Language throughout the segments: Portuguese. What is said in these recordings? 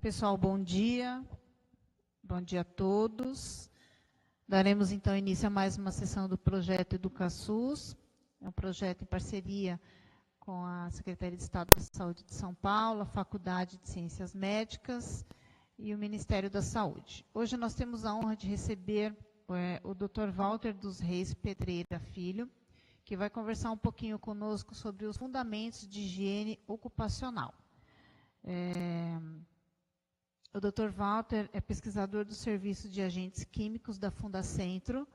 Pessoal, bom dia. Bom dia a todos. Daremos então início a mais uma sessão do projeto EducaSUS. É um projeto em parceria com a Secretaria de Estado da Saúde de São Paulo, a Faculdade de Ciências Médicas e o Ministério da Saúde. Hoje nós temos a honra de receber o Dr. Walter dos Reis Pedreira Filho, que vai conversar um pouquinho conosco sobre os fundamentos de higiene ocupacional. O Dr. Walter é pesquisador do Serviço de Agentes Químicos da Fundacentro,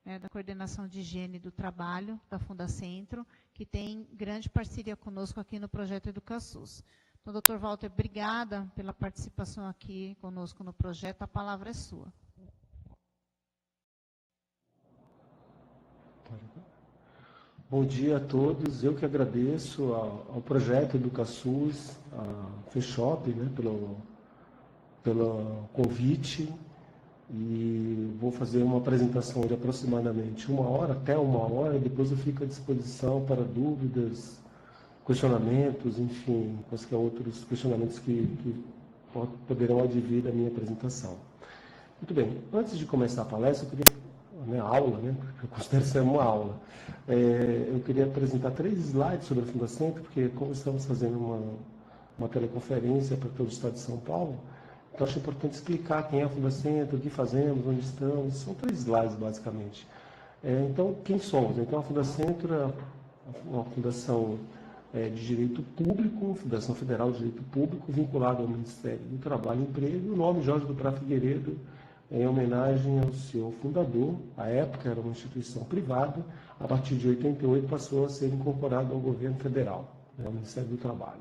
da Coordenação de Higiene do Trabalho da Fundacentro, que tem grande parceria conosco aqui no projeto EducaSUS. Então, Dr. Walter, obrigada pela participação aqui conosco no projeto. A palavra é sua. Bom dia a todos. Eu que agradeço ao projeto EducaSUS, a FESHOP, pelo convite, e vou fazer uma apresentação de aproximadamente 1 hora, até 1 hora, e depois eu fico à disposição para dúvidas, questionamentos, enfim, quaisquer outros questionamentos que poderão advir da minha apresentação. Muito bem, antes de começar a palestra, eu queria, aula, eu considero ser uma aula, eu queria apresentar 3 slides sobre a Fundacentro, porque como estamos fazendo uma teleconferência para todo o estado de São Paulo, então acho importante explicar quem é a Fundacentro, o que fazemos, onde estamos. São 3 slides, basicamente. Então, quem somos? Então, a Fundacentro é uma fundação de direito público, Fundação Federal de Direito Público, vinculada ao Ministério do Trabalho e Emprego. O nome Jorge do Prá Figueiredo é em homenagem ao seu fundador. À época era uma instituição privada, a partir de 88 passou a ser incorporada ao governo federal, ao Ministério do Trabalho.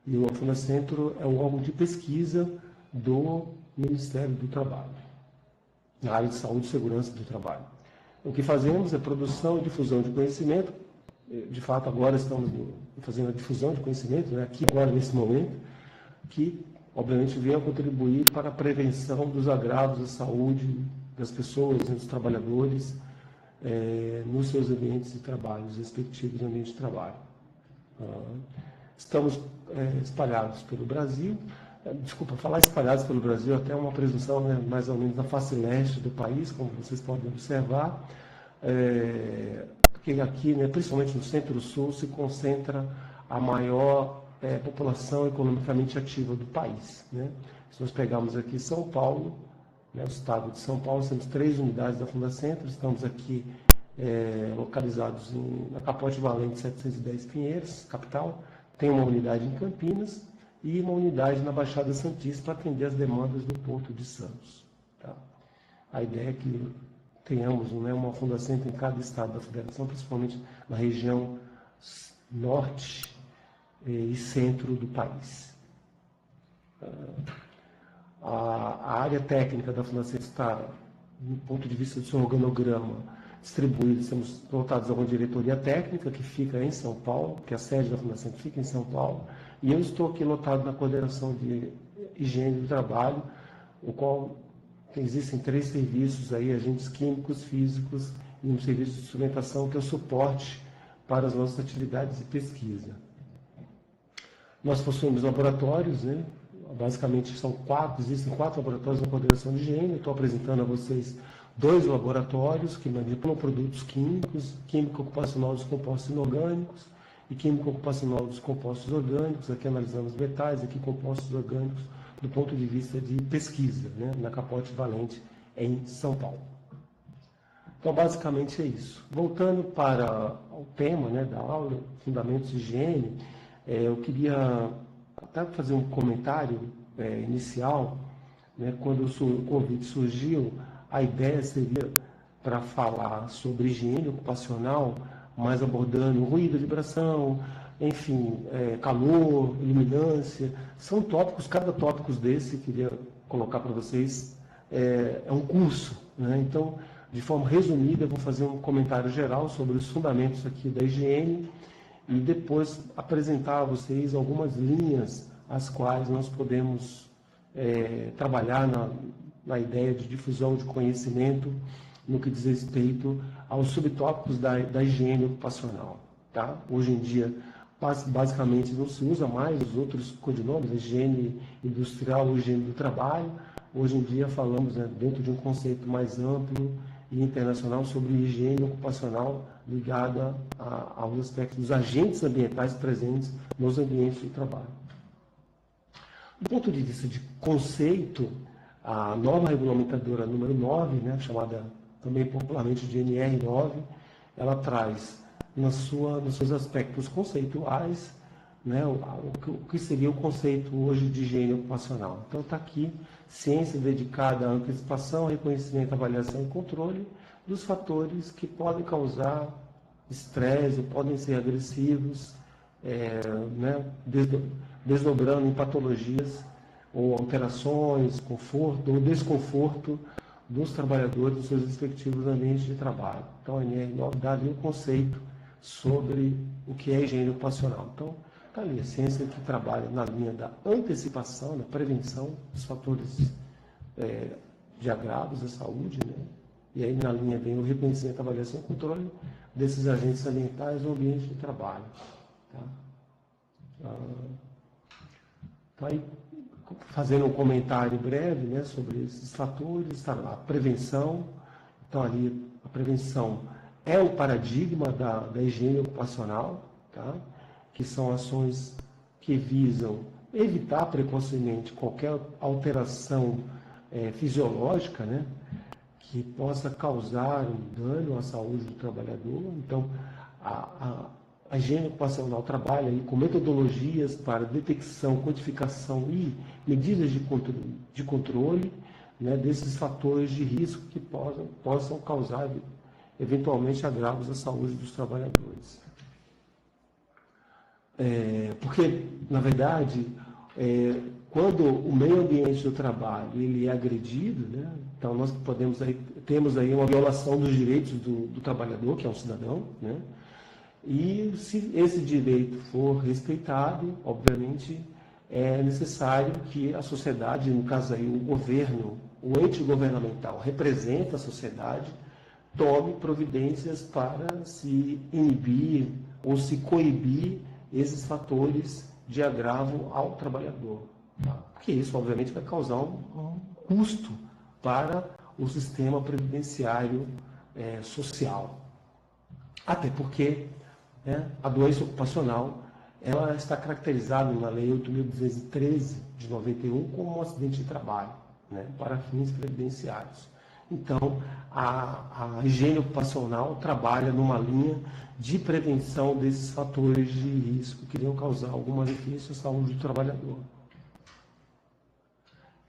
E o Fundacentro é um órgão de pesquisa do Ministério do Trabalho, na área de saúde e segurança do trabalho. O que fazemos é produção e difusão de conhecimento. De fato, agora estamos fazendo a difusão de conhecimento, aqui agora, nesse momento, que, obviamente, vem a contribuir para a prevenção dos agravos à saúde das pessoas e dos trabalhadores nos seus ambientes de trabalho, os respectivos ambientes de trabalho. Estamos espalhados pelo Brasil. Desculpa, falar espalhados pelo Brasil até uma presunção, mais ou menos na face leste do país, como vocês podem observar, porque aqui, principalmente no centro-sul, se concentra a maior população economicamente ativa do país. Se nós pegarmos aqui São Paulo, o estado de São Paulo, temos 3 unidades da Fundacentro, estamos aqui localizados na Capote Valente 710 Pinheiros, capital. Tem uma unidade em Campinas e uma unidade na Baixada Santista para atender as demandas do Porto de Santos. Tá? A ideia é que tenhamos uma Fundacentro em cada estado da federação, principalmente na região norte e centro do país. A área técnica da Fundacentro está, do ponto de vista do seu organograma, distribuídos, temos voltados a uma diretoria técnica que fica em São Paulo, que a sede da Fundação fica em São Paulo, e eu estou aqui lotado na coordenação de higiene do trabalho, o qual existem 3 serviços aí, agentes químicos, físicos e um serviço de instrumentação que é o suporte para as nossas atividades de pesquisa. Nós possuímos laboratórios, basicamente existem 4 laboratórios na coordenação de higiene. Eu estou apresentando a vocês 2 laboratórios que manipulam produtos químicos, química ocupacional dos compostos inorgânicos e química ocupacional dos compostos orgânicos. Aqui analisamos metais, aqui compostos orgânicos, do ponto de vista de pesquisa, na Capote Valente, em São Paulo. Então, basicamente é isso. Voltando para o tema da aula, Fundamentos de Higiene, eu queria até fazer um comentário inicial. Quando o convite surgiu, a ideia seria para falar sobre higiene ocupacional, mas abordando ruído, vibração, enfim, calor, iluminância. São tópicos, cada tópico desse, queria colocar para vocês, é um curso. Então, de forma resumida, eu vou fazer um comentário geral sobre os fundamentos aqui da higiene e depois apresentar a vocês algumas linhas as quais nós podemos trabalhar na ideia de difusão de conhecimento no que diz respeito aos subtópicos da higiene ocupacional. Tá? Hoje em dia, basicamente não se usa mais os outros codinomes, higiene industrial ou higiene do trabalho. Hoje em dia falamos, né, dentro de um conceito mais amplo e internacional sobre higiene ocupacional ligada aos aspectos dos agentes ambientais presentes nos ambientes de trabalho. Do ponto de vista de conceito, a norma regulamentadora número 9, né, chamada também popularmente de NR9, ela traz nos seus aspectos conceituais, né, o que seria o conceito hoje de higiene ocupacional. Então está aqui, ciência dedicada à antecipação, reconhecimento, avaliação e controle dos fatores que podem causar estresse, podem ser agressivos, né, desdobrando em patologias ou alterações, conforto ou desconforto dos trabalhadores nos seus respectivos ambientes de trabalho. Então, a NR9 dá ali um conceito sobre o que é higiene ocupacional. Então, está ali a ciência que trabalha na linha da antecipação, da prevenção dos fatores de agravos à saúde, né? E aí na linha vem o reconhecimento, avaliação e controle desses agentes ambientais no ambiente de trabalho. Tá? Então, aí, fazendo um comentário breve, né, sobre esses fatores, está lá, a prevenção. Então, ali, a prevenção é o paradigma da higiene ocupacional, tá? Que são ações que visam evitar precocemente qualquer alteração fisiológica, né, que possa causar um dano à saúde do trabalhador. Então, a higiene ocupacional trabalha aí com metodologias para detecção, quantificação e medidas de controle, né, desses fatores de risco que possam causar eventualmente agravos à saúde dos trabalhadores. Porque, na verdade, quando o meio ambiente do trabalho ele é agredido, né, então nós temos aí uma violação dos direitos do trabalhador, que é um cidadão, né, e se esse direito for respeitado, obviamente é necessário que a sociedade, no caso aí o governo, o ente governamental representa a sociedade, tome providências para se inibir ou se coibir esses fatores de agravo ao trabalhador. Tá? Porque isso, obviamente, vai causar um custo para o sistema previdenciário social. Até porque, né, a doença ocupacional ela está caracterizada na Lei 8.213 de 91 como um acidente de trabalho, né, para fins previdenciários. Então, a higiene ocupacional trabalha numa linha de prevenção desses fatores de risco que iriam causar algum malefício à saúde do trabalhador.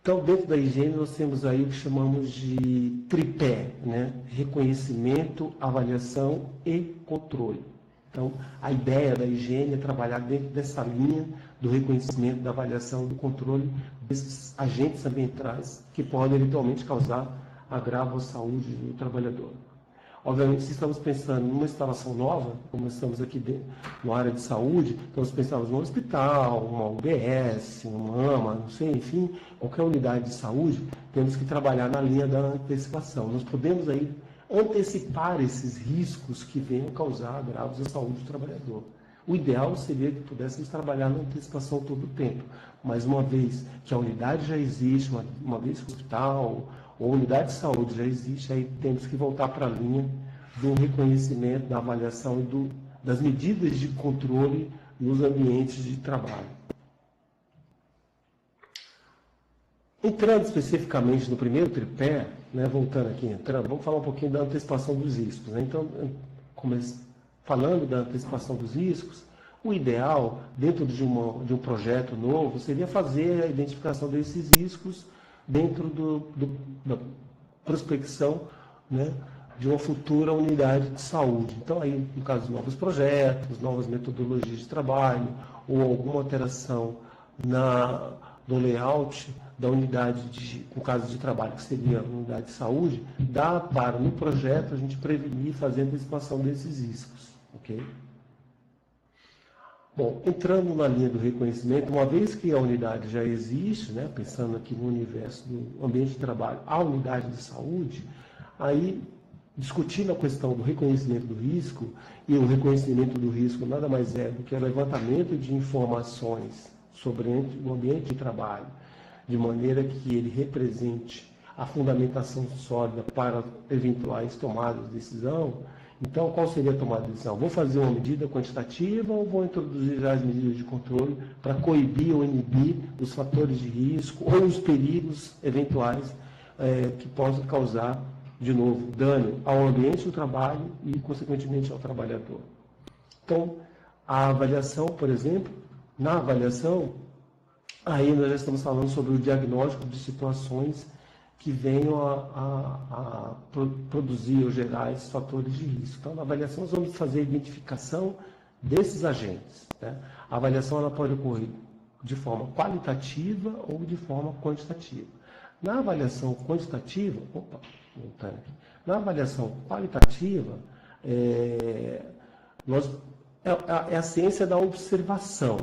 Então, dentro da higiene, nós temos aí o que chamamos de tripé, né? Reconhecimento, avaliação e controle. Então, a ideia da higiene é trabalhar dentro dessa linha do reconhecimento, da avaliação e do controle desses agentes ambientais que podem eventualmente causar agravo à saúde do trabalhador. Obviamente, se estamos pensando numa instalação nova, como estamos aqui na área de saúde, então nós pensamos num hospital, uma UBS, uma AMA, não sei, enfim, qualquer unidade de saúde, temos que trabalhar na linha da antecipação. Nós podemos aí antecipar esses riscos que venham causar agravos à saúde do trabalhador. O ideal seria que pudéssemos trabalhar na antecipação todo o tempo, mas uma vez que a unidade já existe, uma vez que o hospital ou unidade de saúde já existe, aí temos que voltar para a linha do reconhecimento, da avaliação e das medidas de controle nos ambientes de trabalho. Entrando especificamente no primeiro tripé, né, voltando aqui, vamos falar um pouquinho da antecipação dos riscos. Né? Então, falando da antecipação dos riscos, o ideal, dentro de um projeto novo, seria fazer a identificação desses riscos dentro da prospecção, né, de uma futura unidade de saúde. Então, aí, no caso de novos projetos, novas metodologias de trabalho, ou alguma alteração no layout da unidade, no caso de trabalho, que seria a unidade de saúde, dá para, no projeto, a gente prevenir e fazer a antecipação desses riscos. Ok? Bom, entrando na linha do reconhecimento, uma vez que a unidade já existe, né, pensando aqui no universo do ambiente de trabalho, a unidade de saúde, aí discutindo a questão do reconhecimento do risco, e o reconhecimento do risco nada mais é do que o levantamento de informações sobre o ambiente de trabalho, de maneira que ele represente a fundamentação sólida para eventuais tomadas de decisão. Então, qual seria a tomada de decisão? Vou fazer uma medida quantitativa ou vou introduzir já as medidas de controle para coibir ou inibir os fatores de risco ou os perigos eventuais que possam causar, de novo, dano ao ambiente do trabalho e, consequentemente, ao trabalhador. Então, a avaliação, por exemplo, na avaliação, aí nós já estamos falando sobre o diagnóstico de situações que venham a produzir ou gerar esses fatores de risco. Então, na avaliação, nós vamos fazer a identificação desses agentes, né? A avaliação ela pode ocorrer de forma qualitativa ou de forma quantitativa. Na avaliação quantitativa, na avaliação qualitativa, é a ciência da observação.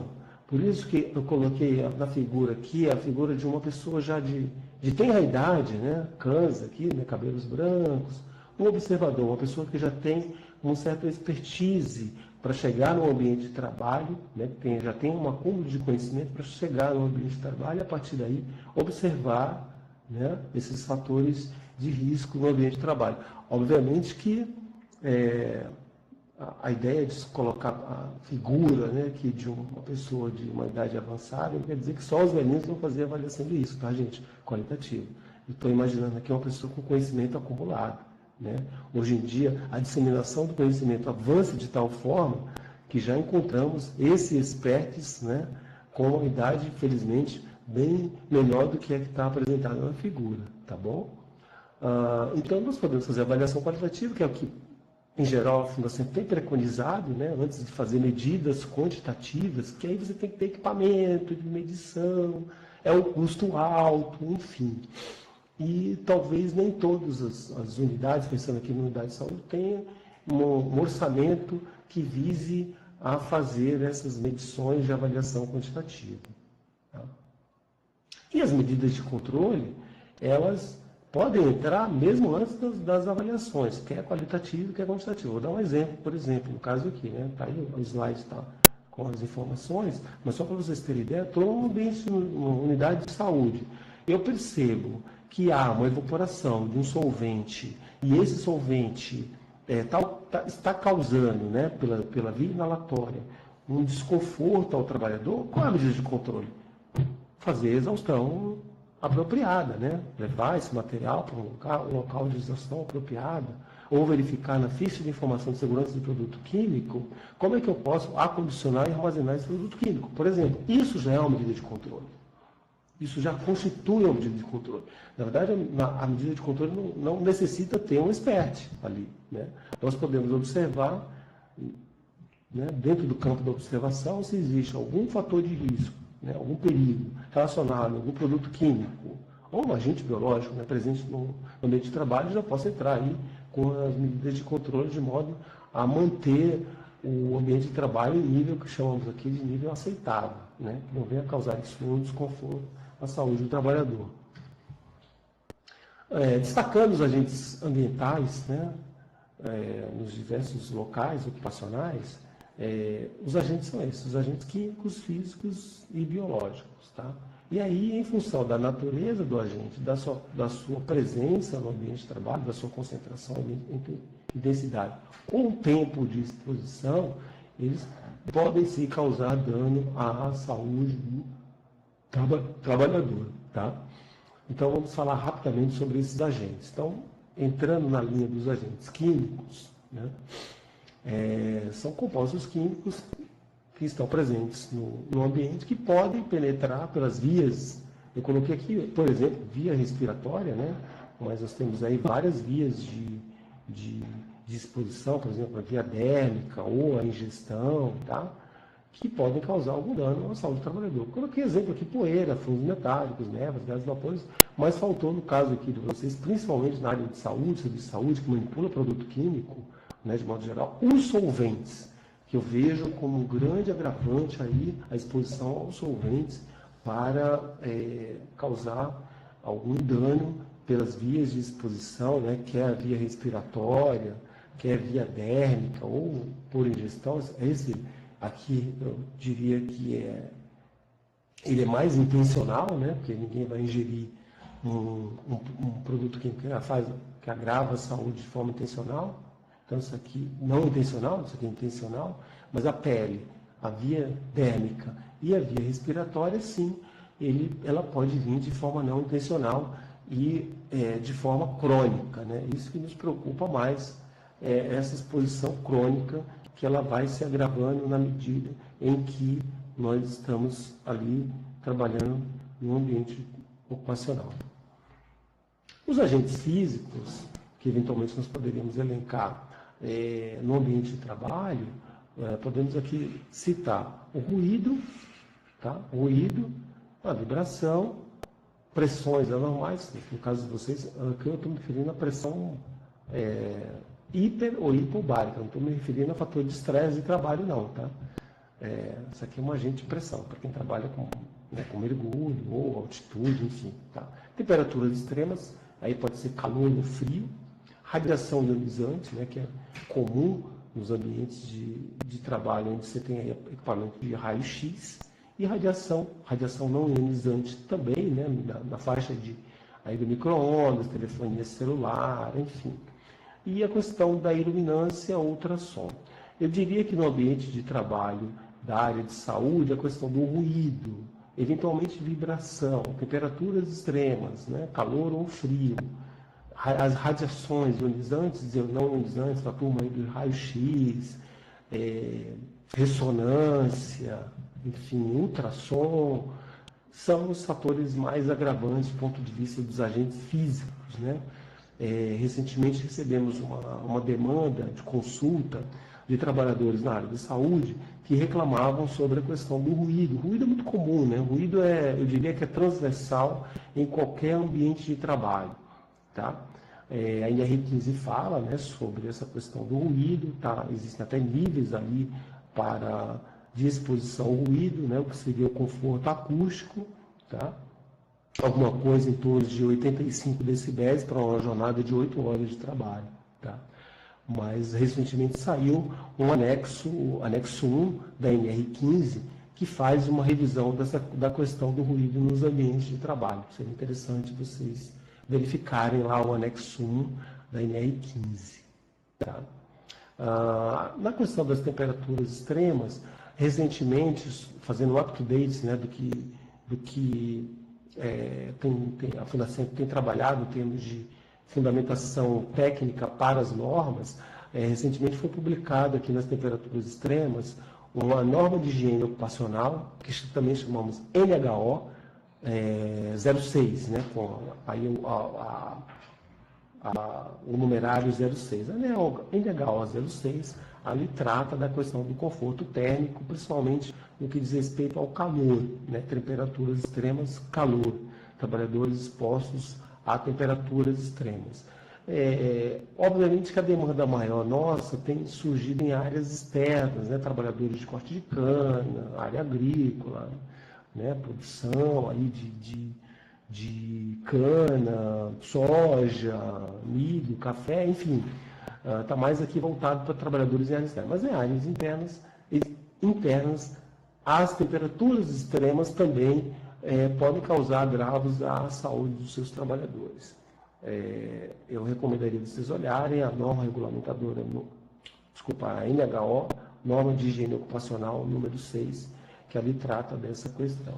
Por isso que eu coloquei na figura aqui a figura de uma pessoa já de tenra idade, né? Cansa aqui, né? Cabelos brancos, um observador, uma pessoa que já tem uma certa expertise para chegar no ambiente de trabalho, né? Já tem um acúmulo de conhecimento para chegar no ambiente de trabalho e, a partir daí, observar, né, esses fatores de risco no ambiente de trabalho. Obviamente que a ideia de se colocar a figura, né, que de uma pessoa de uma idade avançada, não quer dizer que só os velhinhos vão fazer avaliação de risco, tá, gente? Qualitativo. Eu estou imaginando aqui uma pessoa com conhecimento acumulado, né? Hoje em dia, a disseminação do conhecimento avança de tal forma que já encontramos esses experts, né, com uma idade, infelizmente, bem menor do que a que está apresentada na figura, tá bom? Então, nós podemos fazer avaliação qualitativa, que é o que, em geral, a Fundação tem preconizado, né, antes de fazer medidas quantitativas, que aí você tem que ter equipamento de medição, é um custo alto, enfim. E talvez nem todas as unidades, pensando aqui na unidade de saúde, tenham um orçamento que vise a fazer essas medições de avaliação quantitativa. Tá? E as medidas de controle, elas podem entrar mesmo antes das avaliações, quer qualitativo, quer quantitativo. Vou dar um exemplo, por exemplo, no caso aqui, né? Tá aí, o slide está com as informações, mas só para vocês terem ideia, estou num ambiente, numa unidade de saúde. Eu percebo que há uma evaporação de um solvente, e esse solvente está causando, né, pela via inalatória, um desconforto ao trabalhador. Qual é a medida de controle? Fazer a exaustão apropriada, né? Levar esse material para um local de exaustão apropriada, ou verificar na ficha de informação de segurança do produto químico como é que eu posso acondicionar e armazenar esse produto químico. Por exemplo, isso já é uma medida de controle. Isso já constitui uma medida de controle. Na verdade, a medida de controle não necessita ter um expert ali, né? Nós podemos observar, né, dentro do campo da observação, se existe algum fator de risco, né, algum perigo relacionado a algum produto químico ou um agente biológico, né, presente no ambiente de trabalho, já possa entrar aí com as medidas de controle de modo a manter o ambiente de trabalho em nível que chamamos aqui de nível aceitável, né, que não venha causar isso um desconforto à saúde do trabalhador. Destacando os agentes ambientais, né, nos diversos locais ocupacionais, os agentes são esses, os agentes químicos, físicos e biológicos. Tá? E aí, em função da natureza do agente, da sua presença no ambiente de trabalho, da sua concentração e densidade, com o tempo de exposição, eles podem sim causar dano à saúde do trabalhador. Tá? Então, vamos falar rapidamente sobre esses agentes. Então, entrando na linha dos agentes químicos, né? São compostos químicos que estão presentes no ambiente, que podem penetrar pelas vias. Eu coloquei aqui, por exemplo, via respiratória, né? Mas nós temos aí várias vias de exposição, por exemplo, a via dérmica ou a ingestão, tá? Que podem causar algum dano à saúde do trabalhador. Coloquei exemplo aqui, poeira, fungos metálicos, névoas, gases vapores, mas faltou no caso aqui de vocês, principalmente na área de saúde, serviço de saúde, que manipula produto químico, né, de modo geral, os solventes, que eu vejo como um grande agravante aí a exposição aos solventes para causar algum dano pelas vias de exposição, né, quer a via respiratória, quer a via dérmica ou por ingestão. Esse aqui eu diria que ele é mais intencional, né, porque ninguém vai ingerir um produto que agrava a saúde de forma intencional. Então isso aqui não intencional, isso aqui é intencional, mas a pele, a via dérmica e a via respiratória, sim, ela pode vir de forma não intencional e de forma crônica, né? Isso que nos preocupa mais, essa exposição crônica, que ela vai se agravando na medida em que nós estamos ali trabalhando no ambiente ocupacional. Os agentes físicos, que eventualmente nós poderíamos elencar no ambiente de trabalho, podemos aqui citar o ruído, tá? Ruído, a vibração, pressões anormais, no caso de vocês, aqui eu estou me referindo à pressão hiper ou hipobárica, não estou me referindo a fator de estresse de trabalho não, tá? Isso aqui é um agente de pressão, para quem trabalha com mergulho ou altitude, enfim, tá? Temperaturas extremas, aí pode ser calor ou frio, radiação ionizante, né, que é comum nos ambientes de trabalho onde você tem equipamento de raio-x, e radiação não ionizante também, né, na faixa do micro-ondas, telefonia celular, enfim. E a questão da iluminância, ultrassom. Eu diria que no ambiente de trabalho da área de saúde, a questão do ruído, eventualmente vibração, temperaturas extremas, né, calor ou frio, as radiações ionizantes e não ionizantes, da turma aí do raio-x, ressonância, enfim, ultrassom, são os fatores mais agravantes do ponto de vista dos agentes físicos, né? Recentemente recebemos uma demanda de consulta de trabalhadores na área de saúde que reclamavam sobre a questão do ruído. O ruído é muito comum, né? O ruído eu diria que é transversal em qualquer ambiente de trabalho, tá? A NR15 fala, né, sobre essa questão do ruído, tá? Existem até níveis ali de exposição ao ruído, né, o que seria o conforto acústico, tá? Alguma coisa em torno de 85 decibéis para uma jornada de 8 horas de trabalho, tá? Mas recentemente saiu um anexo 1 da NR15, que faz uma revisão da questão do ruído nos ambientes de trabalho. Seria interessante vocês verificarem lá o anexo 1 da NR15. Tá? Na questão das temperaturas extremas, recentemente, fazendo um up-to-date, né, do que a Funacentro tem trabalhado em termos de fundamentação técnica para as normas, recentemente foi publicado aqui nas temperaturas extremas uma norma de higiene ocupacional, que também chamamos NHO 06, né, com aí o numerário 06. A NHO 06 ali trata da questão do conforto térmico, principalmente no que diz respeito ao calor, né, temperaturas extremas, calor, trabalhadores expostos a temperaturas extremas. Obviamente que a demanda maior nossa tem surgido em áreas externas, né, trabalhadores de corte de cana, área agrícola, né, produção aí de cana, soja, milho, café, enfim, está mais aqui voltado para trabalhadores em áreas externas. Mas em áreas internas, as temperaturas extremas também podem causar agravos à saúde dos seus trabalhadores. Eu recomendaria vocês olharem a norma regulamentadora, a NHO, norma de higiene ocupacional número 6, que ali trata dessa questão.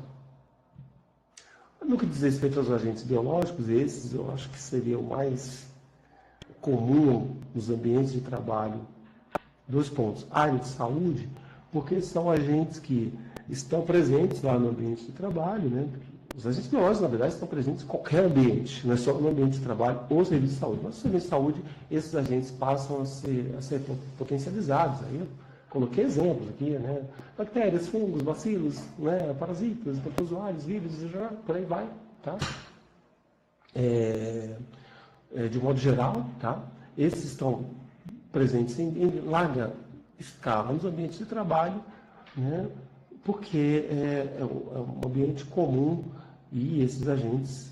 No que diz respeito aos agentes biológicos, esses eu acho que seria o mais comum nos ambientes de trabalho. 2 pontos. Área de saúde, porque são agentes que estão presentes lá no ambiente de trabalho, né? Os agentes biológicos, na verdade, estão presentes em qualquer ambiente, não é só no ambiente de trabalho ou serviço de saúde. Mas no serviço de saúde, esses agentes passam a ser potencializados. Aí eu coloquei exemplos aqui, né? Bactérias, fungos, bacilos, né? Parasitas, protozoários, vírus, por aí vai, tá? De modo geral, tá? Esses estão presentes em larga escala nos ambientes de trabalho, né? Porque é um ambiente comum e esses agentes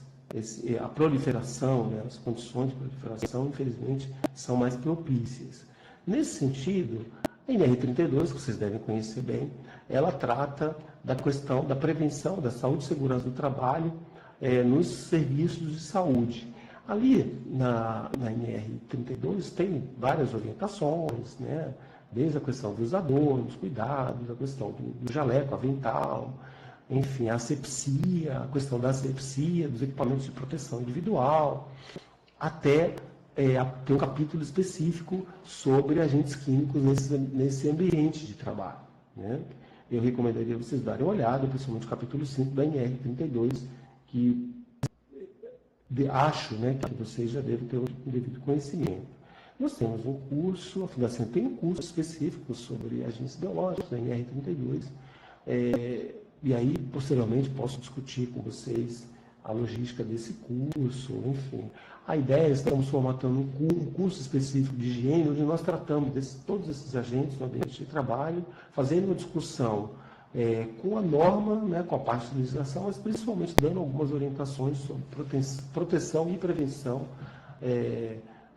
a proliferação, né, as condições de proliferação, infelizmente, são mais propícias. Nesse sentido, a NR32, que vocês devem conhecer bem, ela trata da questão da prevenção da saúde e segurança do trabalho nos serviços de saúde. Ali na NR32 tem várias orientações, né? Desde a questão dos adornos, cuidados, a questão do jaleco, avental, enfim, a asepsia, a questão da asepsia, dos equipamentos de proteção individual, até tem um capítulo específico sobre agentes químicos nesse ambiente de trabalho, né? Eu recomendaria vocês darem uma olhada, principalmente o capítulo 5 da NR32, que acho, né, que vocês já devem ter um devido conhecimento. Nós temos um curso, a Fundação tem um curso específico sobre agentes biológicos, da NR32, e aí, posteriormente, posso discutir com vocês a logística desse curso, enfim. A ideia é estamos formatando um curso específico de higiene, onde nós tratamos todos esses agentes no ambiente de trabalho, fazendo uma discussão com a norma, né, com a parte de legislação, mas principalmente dando algumas orientações sobre proteção e prevenção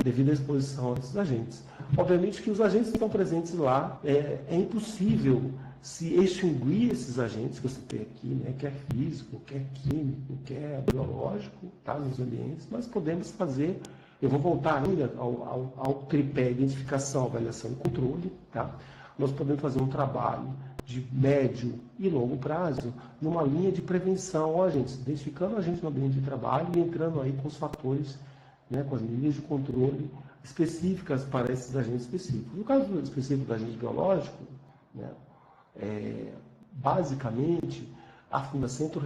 devido à exposição a esses agentes. Obviamente que os agentes que estão presentes lá, é impossível se extinguir esses agentes que você tem aqui, né, quer físico, quer químico, quer biológico, tá, nos ambientes, mas podemos fazer, eu vou voltar ainda ao tripé identificação, avaliação e controle, tá? Nós podemos fazer um trabalho de médio e longo prazo numa linha de prevenção ao agente, identificando o agente no ambiente de trabalho e entrando aí com os fatores, né, com as medidas de controle específicas para esses agentes específicos. No caso específico do agente biológico, né, basicamente, a Fundacentro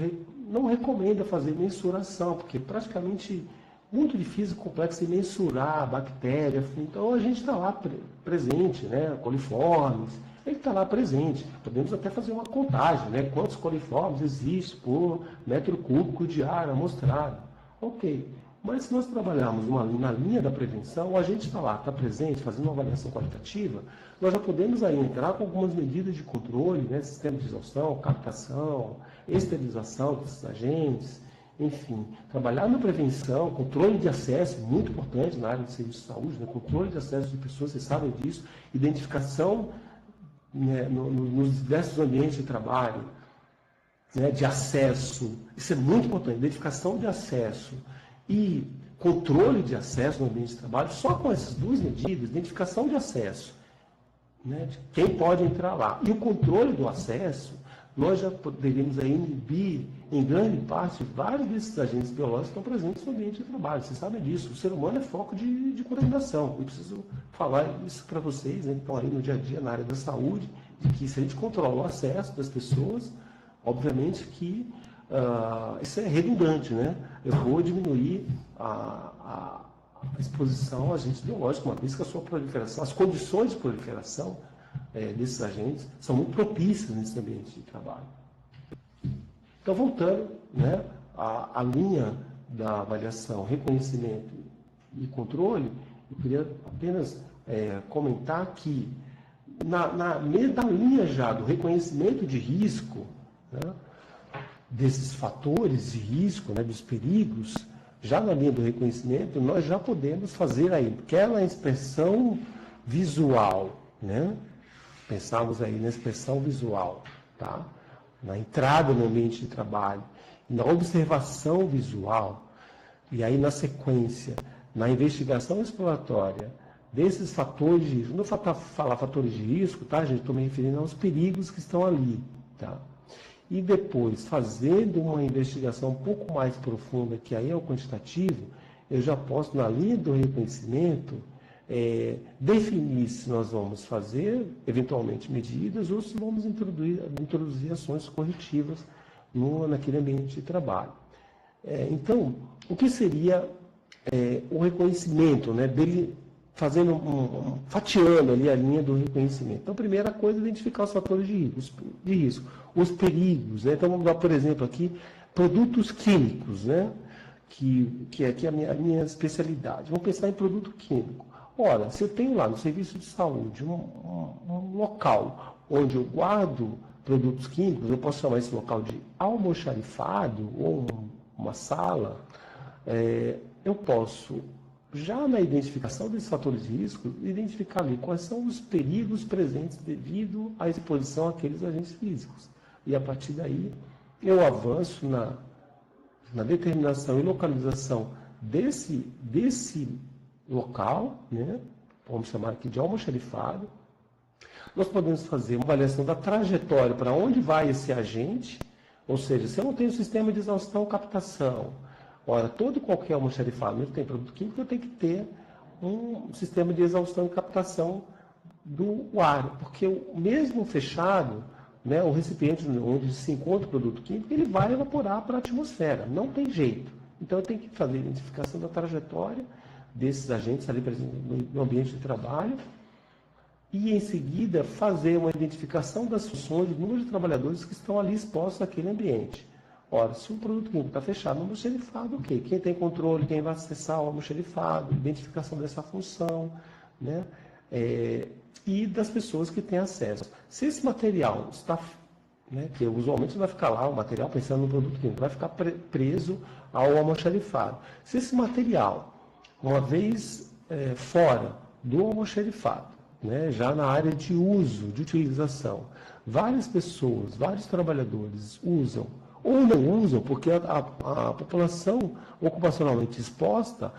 não recomenda fazer mensuração, porque é praticamente muito difícil, complexo de mensurar a bactéria. Então, a gente está lá presente, né? Coliformes, ele está lá presente. Podemos até fazer uma contagem, né? Quantos coliformes existem por metro cúbico de ar amostrado. Ok. Mas se nós trabalharmos na linha da prevenção, o agente está lá, está presente, fazendo uma avaliação qualitativa, nós já podemos aí entrar com algumas medidas de controle, né, sistema de exaustão, captação, esterilização desses agentes, enfim, trabalhar na prevenção, controle de acesso, muito importante na área de serviço de saúde, né, controle de acesso de pessoas, vocês sabem disso, identificação, né, nos diversos ambientes de trabalho, né, de acesso, isso é muito importante, identificação de acesso e controle de acesso no ambiente de trabalho, só com essas duas medidas, identificação de acesso, né, de quem pode entrar lá, e o controle do acesso, nós já poderíamos aí inibir, em grande parte, vários desses agentes biológicos que estão presentes no ambiente de trabalho. Vocês sabem disso, o ser humano é foco de contaminação. Eu preciso falar isso para vocês, né, que estão aí no dia a dia, na área da saúde, de que se a gente controla o acesso das pessoas, obviamente que isso é redundante, né? Eu vou diminuir a exposição a agentes biológicos, uma vez que a sua proliferação, as condições de proliferação desses agentes são muito propícias nesse ambiente de trabalho. Então, voltando, né, à linha da avaliação, reconhecimento e controle, eu queria apenas comentar que na linha já do reconhecimento de risco, né, desses fatores de risco, né, dos perigos, já na linha do reconhecimento, nós já podemos fazer aí aquela inspeção visual, né? Pensamos aí na inspeção visual, tá? Na entrada no ambiente de trabalho, na observação visual, e aí na sequência, na investigação exploratória desses fatores de risco. Não vou falar fatores de risco, tá, gente? Estou me referindo aos perigos que estão ali, tá? E depois, fazendo uma investigação um pouco mais profunda, que aí é o quantitativo, eu já posso, na linha do reconhecimento, definir se nós vamos fazer, eventualmente, medidas ou se vamos introduzir ações corretivas naquele ambiente de trabalho. Então, o que seria o reconhecimento, né, dele fazendo fatiando ali a linha do reconhecimento. Então, a primeira coisa é identificar os fatores de risco, os perigos, né? Então, vamos dar, por exemplo, aqui, produtos químicos, né? Que é aqui a minha especialidade. Vamos pensar em produto químico. Ora, se eu tenho lá no serviço de saúde um local onde eu guardo produtos químicos, eu posso chamar esse local de almoxarifado, ou uma sala, eu posso, já na identificação desses fatores de risco, identificar ali quais são os perigos presentes devido à exposição àqueles agentes físicos. E a partir daí, eu avanço na determinação e localização desse local, né? Vamos chamar aqui de almoxarifado. Nós podemos fazer uma avaliação da trajetória para onde vai esse agente, ou seja, se eu não tenho sistema de exaustão captação, ora, todo e qualquer almoxarifado, mesmo que tenha produto químico, eu tenho que ter um sistema de exaustão e captação do ar, porque mesmo fechado, né, o recipiente onde se encontra o produto químico, ele vai evaporar para a atmosfera, não tem jeito. Então, eu tenho que fazer a identificação da trajetória desses agentes ali presentes no ambiente de trabalho e, em seguida, fazer uma identificação das funções, do número de trabalhadores que estão ali expostos àquele ambiente. Ora, se um produto químico está fechado no almoxarifado, ok. Quem tem controle, quem vai acessar o almoxarifado, identificação dessa função, né? E das pessoas que têm acesso. Se esse material está, né, que usualmente vai ficar lá, o material pensando no produto químico, vai ficar preso ao almoxarifado. Se esse material, uma vez fora do almoxarifado, né, já na área de uso, de utilização, várias pessoas, vários trabalhadores usam ou não usam, porque a população ocupacionalmente exposta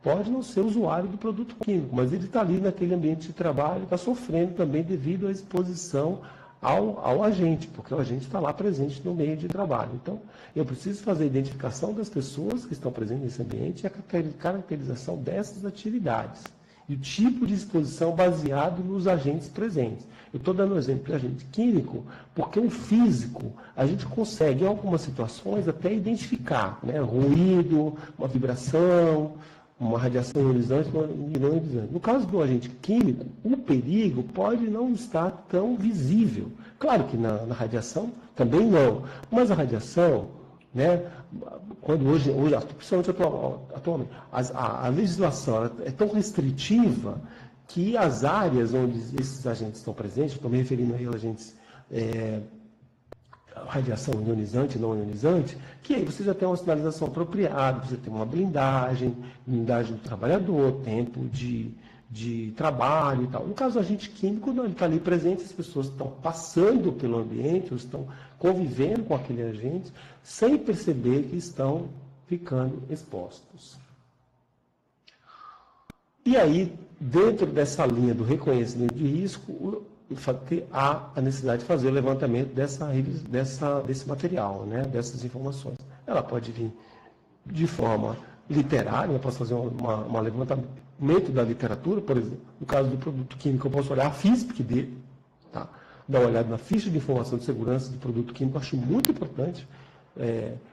pode não ser usuário do produto químico, mas ele está ali naquele ambiente de trabalho, está sofrendo também devido à exposição ao agente, porque o agente está lá presente no meio de trabalho. Então, eu preciso fazer a identificação das pessoas que estão presentes nesse ambiente e a caracterização dessas atividades. E o tipo de exposição baseado nos agentes presentes. Eu estou dando um exemplo de agente químico, porque o físico, a gente consegue, em algumas situações, até identificar, né, ruído, uma vibração, uma radiação ionizante, uma não ionizante. No caso do agente químico, o perigo pode não estar tão visível. Claro que na radiação também não, mas a radiação, né, quando hoje principalmente atualmente, a legislação é tão restritiva que as áreas onde esses agentes estão presentes, estou me referindo aí a agentes radiação ionizante, não ionizante, que aí você já tem uma sinalização apropriada, você tem uma blindagem do trabalhador, tempo de trabalho e tal. No caso do agente químico, não, ele está ali presente, as pessoas estão passando pelo ambiente, ou estão convivendo com aquele agente, sem perceber que estão ficando expostos. E aí, dentro dessa linha do reconhecimento de risco, há a necessidade de fazer o levantamento desse material, né, dessas informações. Ela pode vir de forma literária, eu posso fazer um levantamento da literatura, por exemplo, no caso do produto químico, eu posso olhar a FISP dele, tá? Dar uma olhada na ficha de informação de segurança do produto químico, eu acho muito importante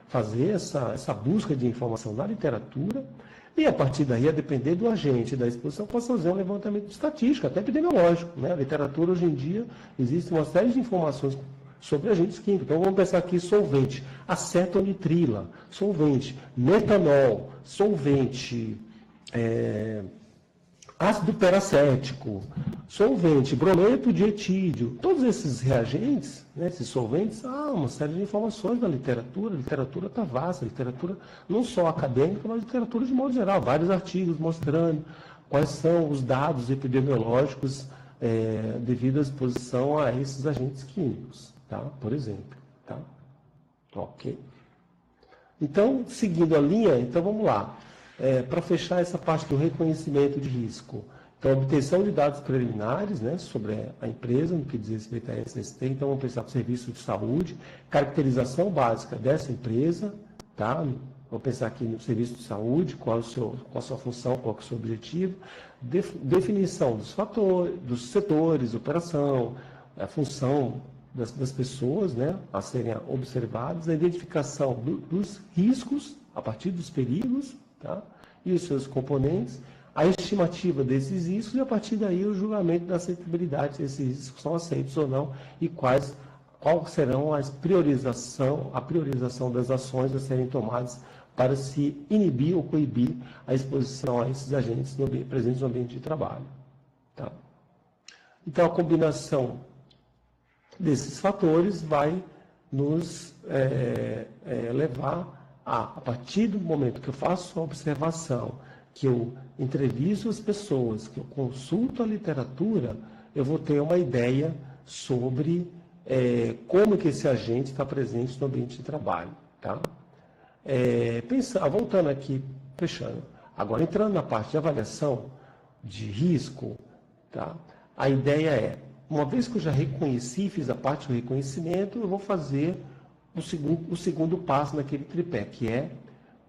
fazer essa busca de informação na literatura, e a partir daí, a depender do agente da exposição, posso fazer um levantamento estatístico, até epidemiológico, né? A literatura, hoje em dia, existe uma série de informações sobre agentes químicos. Então, vamos pensar aqui, solvente, acetonitrila, solvente, metanol, solvente, ácido peracético, solvente, brometo de etídeo. Todos esses reagentes, né, esses solventes, há uma série de informações da literatura. A literatura está vasta, a literatura não só acadêmica, mas literatura de modo geral. Vários artigos mostrando quais são os dados epidemiológicos devido à exposição a esses agentes químicos, tá? Por exemplo. Tá? Ok. Então, seguindo a linha, então vamos lá. Para fechar essa parte do reconhecimento de risco. Então, obtenção de dados preliminares, né, sobre a empresa, no que diz respeito a SST. Então, vamos pensar para o serviço de saúde, caracterização básica dessa empresa, tá? Vamos pensar aqui no serviço de saúde, qual a sua função, qual é o seu objetivo, definição dos fatores, dos setores, operação, a função das pessoas, né, a serem observadas, a identificação dos riscos, a partir dos perigos, tá? E os seus componentes, a estimativa desses riscos e, a partir daí, o julgamento da aceitabilidade, se esses riscos são aceitos ou não e qual serão a priorização das ações a serem tomadas para se inibir ou coibir a exposição a esses agentes presentes no ambiente de trabalho. Tá? Então, a combinação desses fatores vai nos levar a partir do momento que eu faço a observação, que eu entrevisto as pessoas, que eu consulto a literatura, eu vou ter uma ideia sobre como que esse agente está presente no ambiente de trabalho. Tá? Voltando aqui, fechando. Agora, entrando na parte de avaliação de risco, tá? A ideia é, uma vez que eu já reconheci, fiz a parte do reconhecimento, eu vou fazer o segundo passo naquele tripé, que é,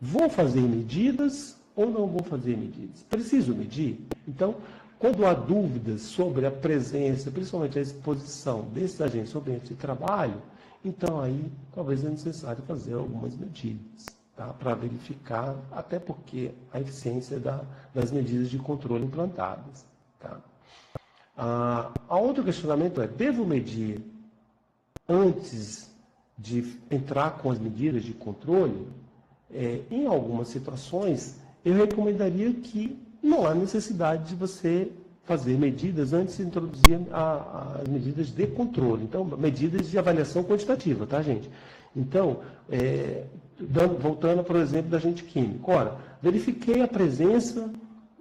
vou fazer medidas ou não vou fazer medidas? Preciso medir? Então, quando há dúvidas sobre a presença, principalmente a exposição desses agentes no ambiente de trabalho, então aí talvez é necessário fazer algumas medidas, tá? Para verificar, até porque a eficiência das medidas de controle implantadas. Tá? A outro questionamento é, devo medir antes de entrar com as medidas de controle? Em algumas situações, eu recomendaria que não há necessidade de você fazer medidas antes de introduzir as medidas de controle. Então, medidas de avaliação quantitativa, tá, gente? Então, voltando, por exemplo, do agente químico. Ora, verifiquei a presença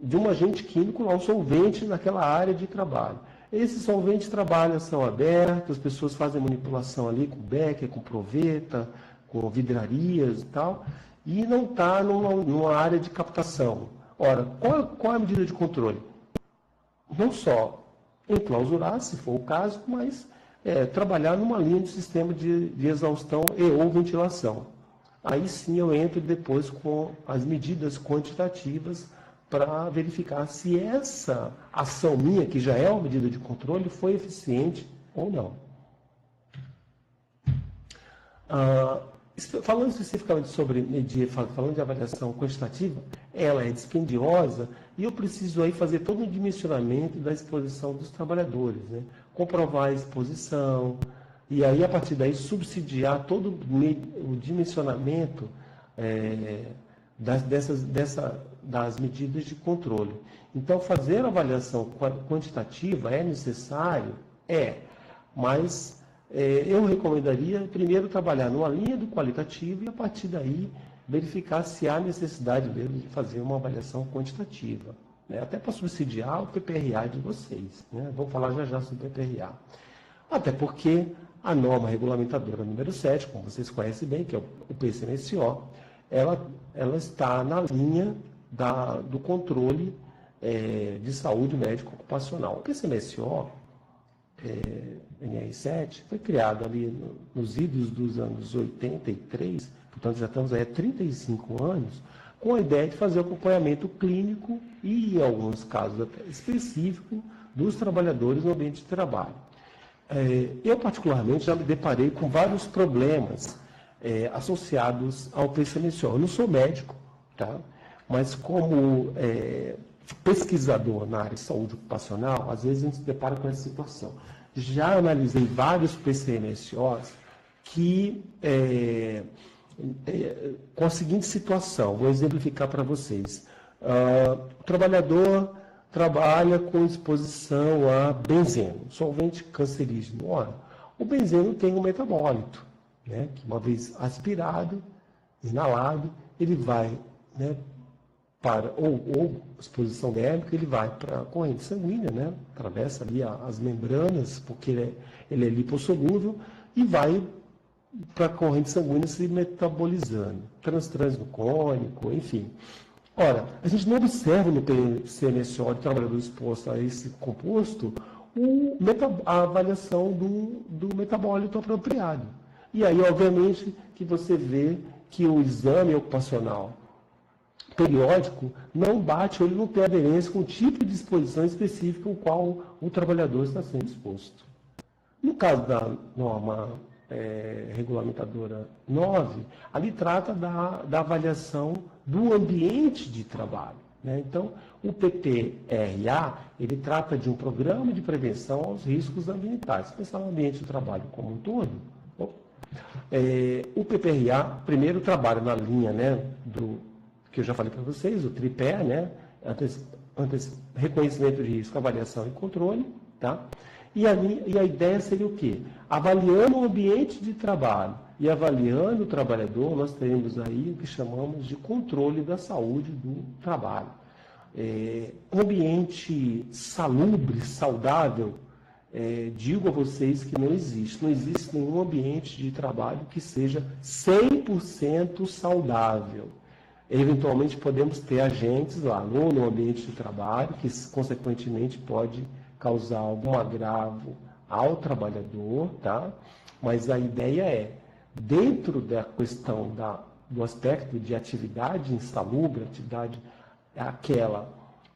de um agente químico, um solvente naquela área de trabalho. Esses solventes trabalham, são abertos, as pessoas fazem manipulação ali com becker, com proveta, com vidrarias e tal, e não está numa área de captação. Ora, qual é a medida de controle? Não só enclausurar, se for o caso, mas trabalhar numa linha de sistema de exaustão e ou ventilação. Aí sim eu entro depois com as medidas quantitativas para verificar se essa ação minha, que já é uma medida de controle, foi eficiente ou não. Falando especificamente sobre medir, falando de avaliação quantitativa, ela é dispendiosa e eu preciso aí fazer todo um dimensionamento da exposição dos trabalhadores, né? Comprovar a exposição e aí a partir daí subsidiar todo o dimensionamento das medidas de controle. Então, fazer a avaliação quantitativa é necessário? Mas eu recomendaria primeiro trabalhar numa linha do qualitativo e a partir daí verificar se há necessidade mesmo de fazer uma avaliação quantitativa, né? Até para subsidiar o PPRA de vocês, né? Vou falar já sobre o PPRA. Até porque a norma regulamentadora número 7, como vocês conhecem bem, que é o PCMSO, ela está na linha do controle de saúde médico ocupacional. O PCMSO, NR7, foi criado ali nos idos dos anos 83, portanto já estamos aí há 35 anos, com a ideia de fazer acompanhamento clínico e, em alguns casos até específico, dos trabalhadores no ambiente de trabalho. Eu, particularmente, já me deparei com vários problemas associados ao PCMSO. Eu não sou médico, tá? Mas como pesquisador na área de saúde ocupacional, às vezes a gente se depara com essa situação. Já analisei vários PCMSOs que, com a seguinte situação, vou exemplificar para vocês. O trabalhador trabalha com exposição a benzeno, solvente cancerígeno. Ora, o benzeno tem um metabólito, né, que uma vez aspirado, inalado, ele vai, né, para, ou exposição térmica, ele vai para a corrente sanguínea, né, atravessa ali as membranas, porque ele é lipossolúvel, e vai para a corrente sanguínea se metabolizando, transglucônico, enfim. Ora, a gente não observa no PCMSO de trabalhador exposto a esse composto a avaliação do metabólito apropriado. E aí, obviamente, que você vê que o exame ocupacional periódico não bate ou ele não tem aderência com o tipo de exposição específica ao qual o trabalhador está sendo exposto. No caso da norma regulamentadora 9, ali trata da avaliação do ambiente de trabalho, né? Então, o PPRA, ele trata de um programa de prevenção aos riscos ambientais. Se pensar no ambiente do trabalho como um todo, o PPRA, primeiro, trabalha na linha, né, que eu já falei para vocês, o tripé, né, reconhecimento de risco, avaliação e controle, tá? E a ideia seria o quê? Avaliando o ambiente de trabalho E avaliando o trabalhador, nós teremos aí o que chamamos de controle da saúde do trabalho. Ambiente salubre, saudável, digo a vocês que não existe nenhum ambiente de trabalho que seja 100% saudável. Eventualmente podemos ter agentes lá no ambiente de trabalho que consequentemente pode causar algum agravo ao trabalhador, tá? Mas a ideia é, dentro da questão do aspecto de atividade insalubre, atividade aquela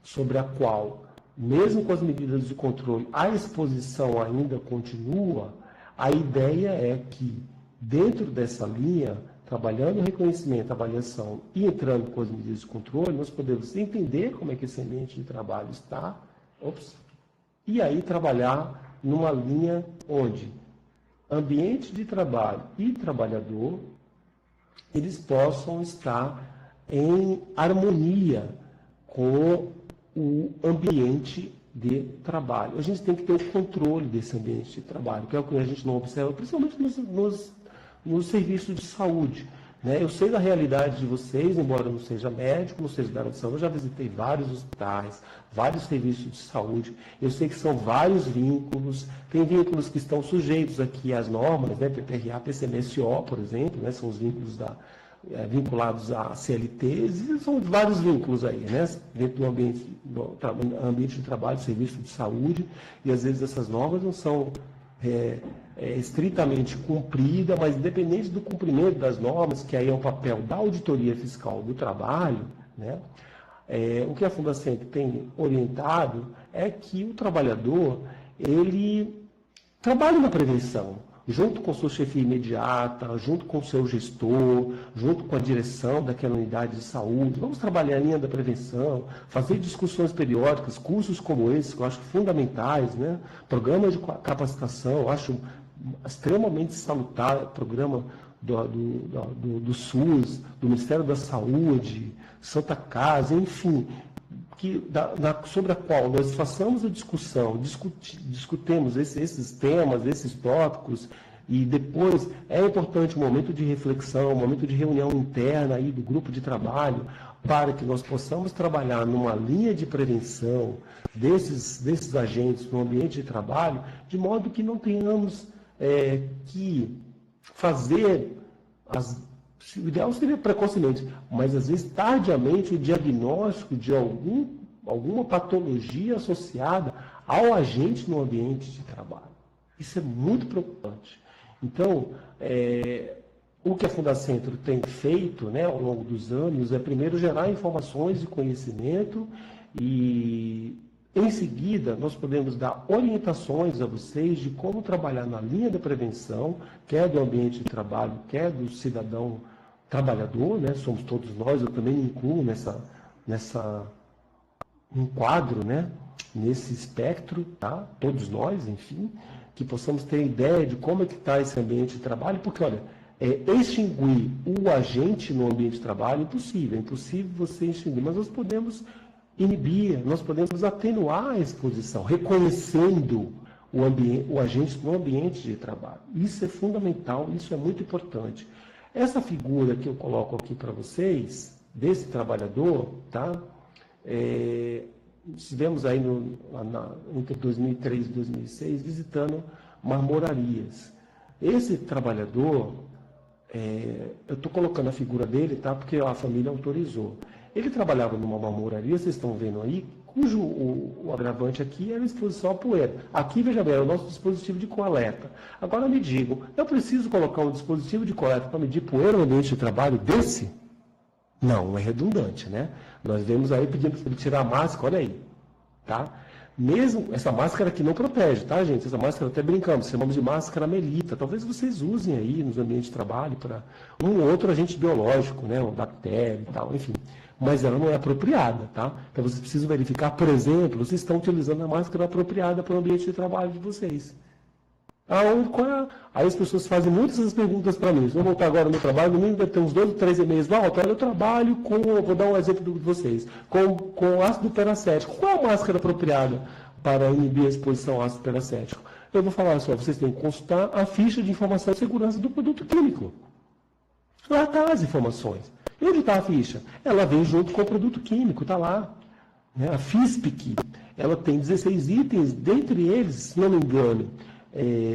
sobre a qual, mesmo com as medidas de controle, a exposição ainda continua, a ideia é que, dentro dessa linha, trabalhando o reconhecimento, a avaliação e entrando com as medidas de controle, nós podemos entender como é que esse ambiente de trabalho está, e aí trabalhar numa linha onde ambiente de trabalho e trabalhador, eles possam estar em harmonia com o ambiente de trabalho. A gente tem que ter o controle desse ambiente de trabalho, que é o que a gente não observa, principalmente nos serviços de saúde. Né? Eu sei da realidade de vocês, embora eu não seja médico, não seja da área de saúde, eu já visitei vários hospitais, vários serviços de saúde, eu sei que são vários vínculos, tem vínculos que estão sujeitos aqui às normas, né? PPRA, PCMSO, por exemplo, né? São os vínculos vinculados a CLTs, e são vários vínculos aí, né? Dentro do ambiente de trabalho, serviço de saúde, e às vezes essas normas não são estritamente cumprida, mas independente do cumprimento das normas, que aí é o papel da auditoria fiscal do trabalho, né, o que a Fundacentro tem orientado é que o trabalhador, ele trabalhe na prevenção, junto com sua chefia imediata, junto com o seu gestor, junto com a direção daquela unidade de saúde. Vamos trabalhar a linha da prevenção, fazer discussões periódicas, cursos como esse, que eu acho fundamentais, né? Programas de capacitação, eu acho extremamente salutar, programa do SUS, do Ministério da Saúde, Santa Casa, enfim, sobre a qual nós façamos a discussão, discutemos esses temas, esses tópicos, e depois é importante um momento de reflexão, um momento de reunião interna aí do grupo de trabalho, para que nós possamos trabalhar numa linha de prevenção desses agentes no ambiente de trabalho, de modo que não tenhamos que fazer o ideal seria precocemente, mas às vezes tardiamente, o diagnóstico de alguma patologia associada ao agente no ambiente de trabalho. Isso é muito preocupante. Então, o que a Fundacentro tem feito, né, ao longo dos anos é, primeiro, gerar informações e conhecimento e, em seguida, nós podemos dar orientações a vocês de como trabalhar na linha da prevenção, quer do ambiente de trabalho, quer do cidadão trabalhador, né? Somos todos nós, eu também me incluo nessa enquadro, né? Nesse espectro, tá? Todos nós, enfim, que possamos ter ideia de como é que está esse ambiente de trabalho, porque, olha, extinguir o agente no ambiente de trabalho é impossível você extinguir, mas nós podemos inibir, nós podemos atenuar a exposição, reconhecendo o agente no ambiente de trabalho. Isso é fundamental, isso é muito importante. Essa figura que eu coloco aqui para vocês, desse trabalhador, tá? Estivemos aí entre 2003 e 2006 visitando marmorarias. Esse trabalhador, eu estou colocando a figura dele, tá? Porque a família autorizou. Ele trabalhava numa marmoraria, vocês estão vendo aí, cujo o agravante aqui era a exposição à poeira. Aqui, veja bem, é o nosso dispositivo de coleta. Agora me digam, eu preciso colocar um dispositivo de coleta para medir poeira no ambiente de trabalho desse? Não, é redundante, né? Nós vemos aí pedindo para ele tirar a máscara, olha aí, tá? Mesmo essa máscara aqui não protege, tá, gente? Essa máscara, até brincamos, chamamos de máscara melita. Talvez vocês usem aí nos ambientes de trabalho para um ou outro agente biológico, né? Uma bactéria e tal, enfim. Mas ela não é apropriada, tá? Então vocês precisam verificar, por exemplo, se estão utilizando a máscara apropriada para o ambiente de trabalho de vocês. Aí as pessoas fazem muitas essas perguntas para mim. Vou voltar agora no meu trabalho, no mínimo deve ter uns 2 ou 3 e-mails. Walter, eu trabalho vou dar um exemplo de vocês, com ácido peracético. Qual é a máscara apropriada para inibir a exposição ao ácido peracético? eu vou falar só, vocês têm que consultar a ficha de informação de segurança do produto químico. Lá está as informações. E onde está a ficha? Ela vem junto com o produto químico, está lá. A FISPIC, ela tem 16 itens, dentre eles, se não me engano,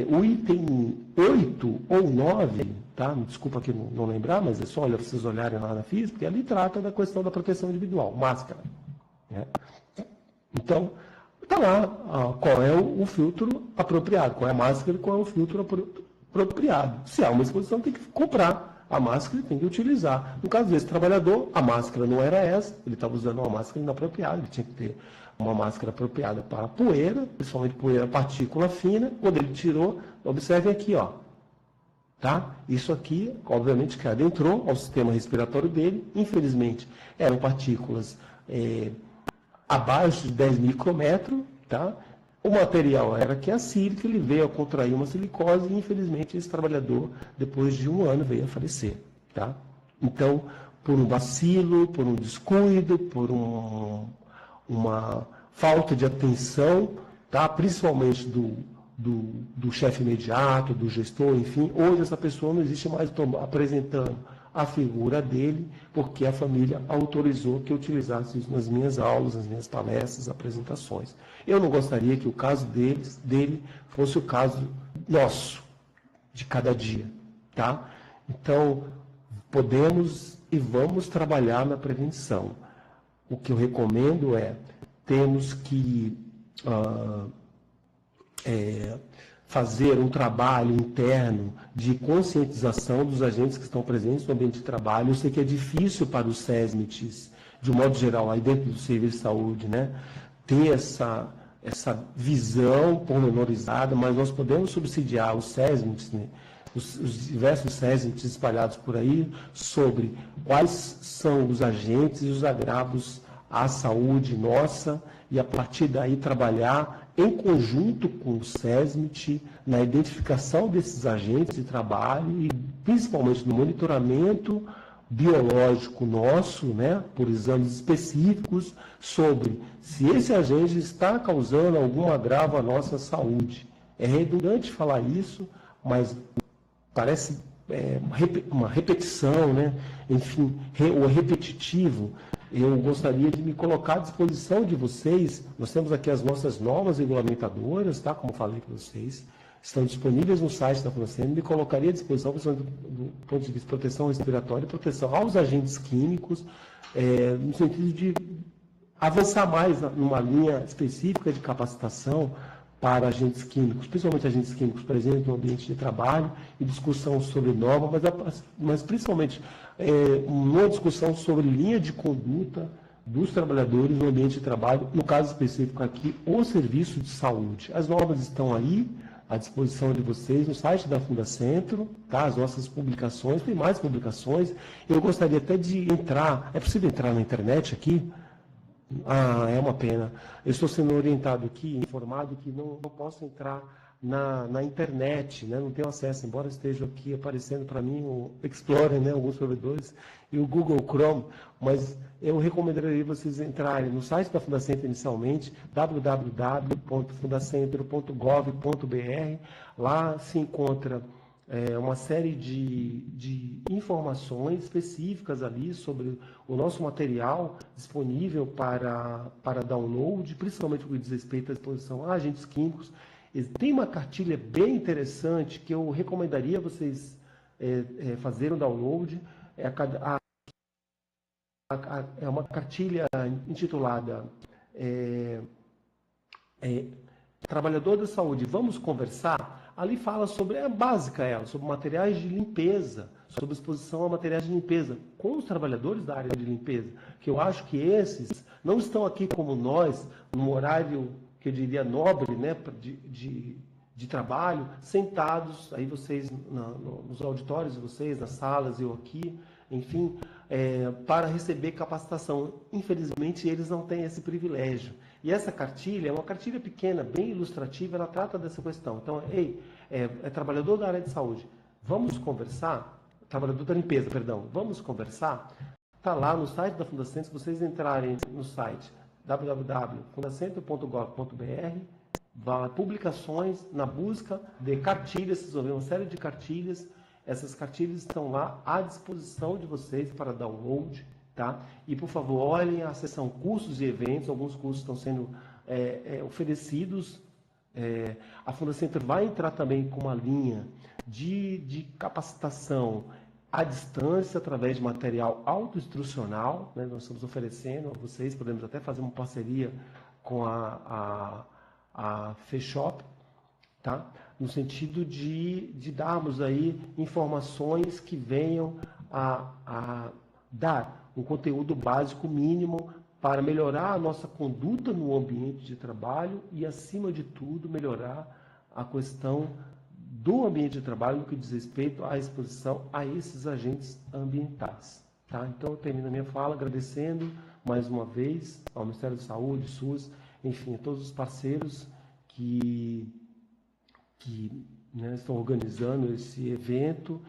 o item 8 ou 9, tá? Desculpa aqui não lembrar, mas é só olhar para vocês olharem lá na FISPIC, ali trata da questão da proteção individual, máscara. Né? Então, está lá qual é o filtro apropriado, qual é a máscara e qual é o filtro apropriado. Se há uma exposição, tem que comprar a máscara e tem que utilizar. No caso desse trabalhador, a máscara não era essa, ele estava usando uma máscara inapropriada, ele tinha que ter uma máscara apropriada para poeira, principalmente poeira partícula fina. Quando ele tirou, observem aqui, ó. Tá? Isso aqui, obviamente, que adentrou ao sistema respiratório dele. Infelizmente, eram partículas abaixo de 10 micrômetros, tá? O material era que a sílica, ele veio a contrair uma silicose e, infelizmente, esse trabalhador, depois de 1 ano, veio a falecer. Tá? Então, por um vacilo, por um descuido, por uma falta de atenção, tá? Principalmente do chefe imediato, do gestor, enfim, hoje essa pessoa não existe mais apresentando a figura dele, porque a família autorizou que eu utilizasse isso nas minhas aulas, nas minhas palestras, apresentações. Eu não gostaria que o caso dele fosse o caso nosso, de cada dia. Tá? Então, podemos e vamos trabalhar na prevenção. O que eu recomendo temos que fazer um trabalho interno de conscientização dos agentes que estão presentes no ambiente de trabalho. Eu sei que é difícil para os SESMITs, de um modo geral, aí dentro do serviço de saúde, né, ter essa visão pormenorizada, mas nós podemos subsidiar os SESMITs, né, os diversos SESMITs espalhados por aí, sobre quais são os agentes e os agravos à saúde nossa, e a partir daí trabalhar em conjunto com o SESMIT na identificação desses agentes de trabalho e principalmente no monitoramento biológico nosso, né, por exames específicos, sobre se esse agente está causando algum agravo à nossa saúde. É redundante falar isso, mas parece uma repetição, né? Enfim, o repetitivo. Eu gostaria de me colocar à disposição de vocês. Nós temos aqui as nossas normas regulamentadoras, tá? Como falei para vocês, estão disponíveis no site da Funacem. Me colocaria à disposição do ponto de vista de proteção respiratória e proteção aos agentes químicos, no sentido de avançar mais numa linha específica de capacitação para agentes químicos, principalmente agentes químicos presentes no ambiente de trabalho, e discussão sobre norma, mas principalmente uma discussão sobre linha de conduta dos trabalhadores no ambiente de trabalho, no caso específico aqui, o serviço de saúde. As normas estão aí, à disposição de vocês, no site da Fundacentro, tá? As nossas publicações, tem mais publicações. Eu gostaria até de entrar, é possível entrar na internet aqui? É uma pena. Eu estou sendo orientado aqui, informado que não posso entrar na internet, né? Não tenho acesso, embora esteja aqui aparecendo para mim o Explorer, né? Alguns servidores, e o Google Chrome, mas eu recomendaria vocês entrarem no site da Fundacentro inicialmente, www.fundacentro.gov.br. Lá se encontra uma série de informações específicas ali sobre o nosso material disponível para download, principalmente no que diz respeito à exposição a agentes químicos. Tem uma cartilha bem interessante que eu recomendaria vocês fazerem o download. É uma cartilha intitulada Trabalhador da Saúde, vamos conversar? Ali fala sobre, básica sobre materiais de limpeza, sobre exposição a materiais de limpeza, com os trabalhadores da área de limpeza, que eu acho que esses não estão aqui como nós, num horário que eu diria nobre, né, de trabalho, sentados, aí vocês nos auditórios de vocês, nas salas, eu aqui, enfim, para receber capacitação. Infelizmente, eles não têm esse privilégio. E essa cartilha é uma cartilha pequena, bem ilustrativa, ela trata dessa questão. Então, trabalhador da área de saúde, vamos conversar? Trabalhador da limpeza, perdão, vamos conversar? Está lá no site da Fundacentro, se vocês entrarem no site www.fundacentro.gov.br, publicações na busca de cartilhas, desenvolver uma série de cartilhas. Essas cartilhas estão lá à disposição de vocês para download, tá? E, por favor, olhem a seção cursos e eventos. Alguns cursos estão sendo oferecidos. A Fundacentro vai entrar também com uma linha de capacitação à distância, através de material autoinstrucional, né? Nós estamos oferecendo a vocês, podemos até fazer uma parceria com a FESHOP, tá? No sentido de darmos aí informações que venham a dar um conteúdo básico mínimo para melhorar a nossa conduta no ambiente de trabalho e, acima de tudo, melhorar a questão do ambiente de trabalho no que diz respeito à exposição a esses agentes ambientais. Tá? Então, eu termino a minha fala agradecendo mais uma vez ao Ministério da Saúde, SUS, enfim, a todos os parceiros que estão organizando esse evento,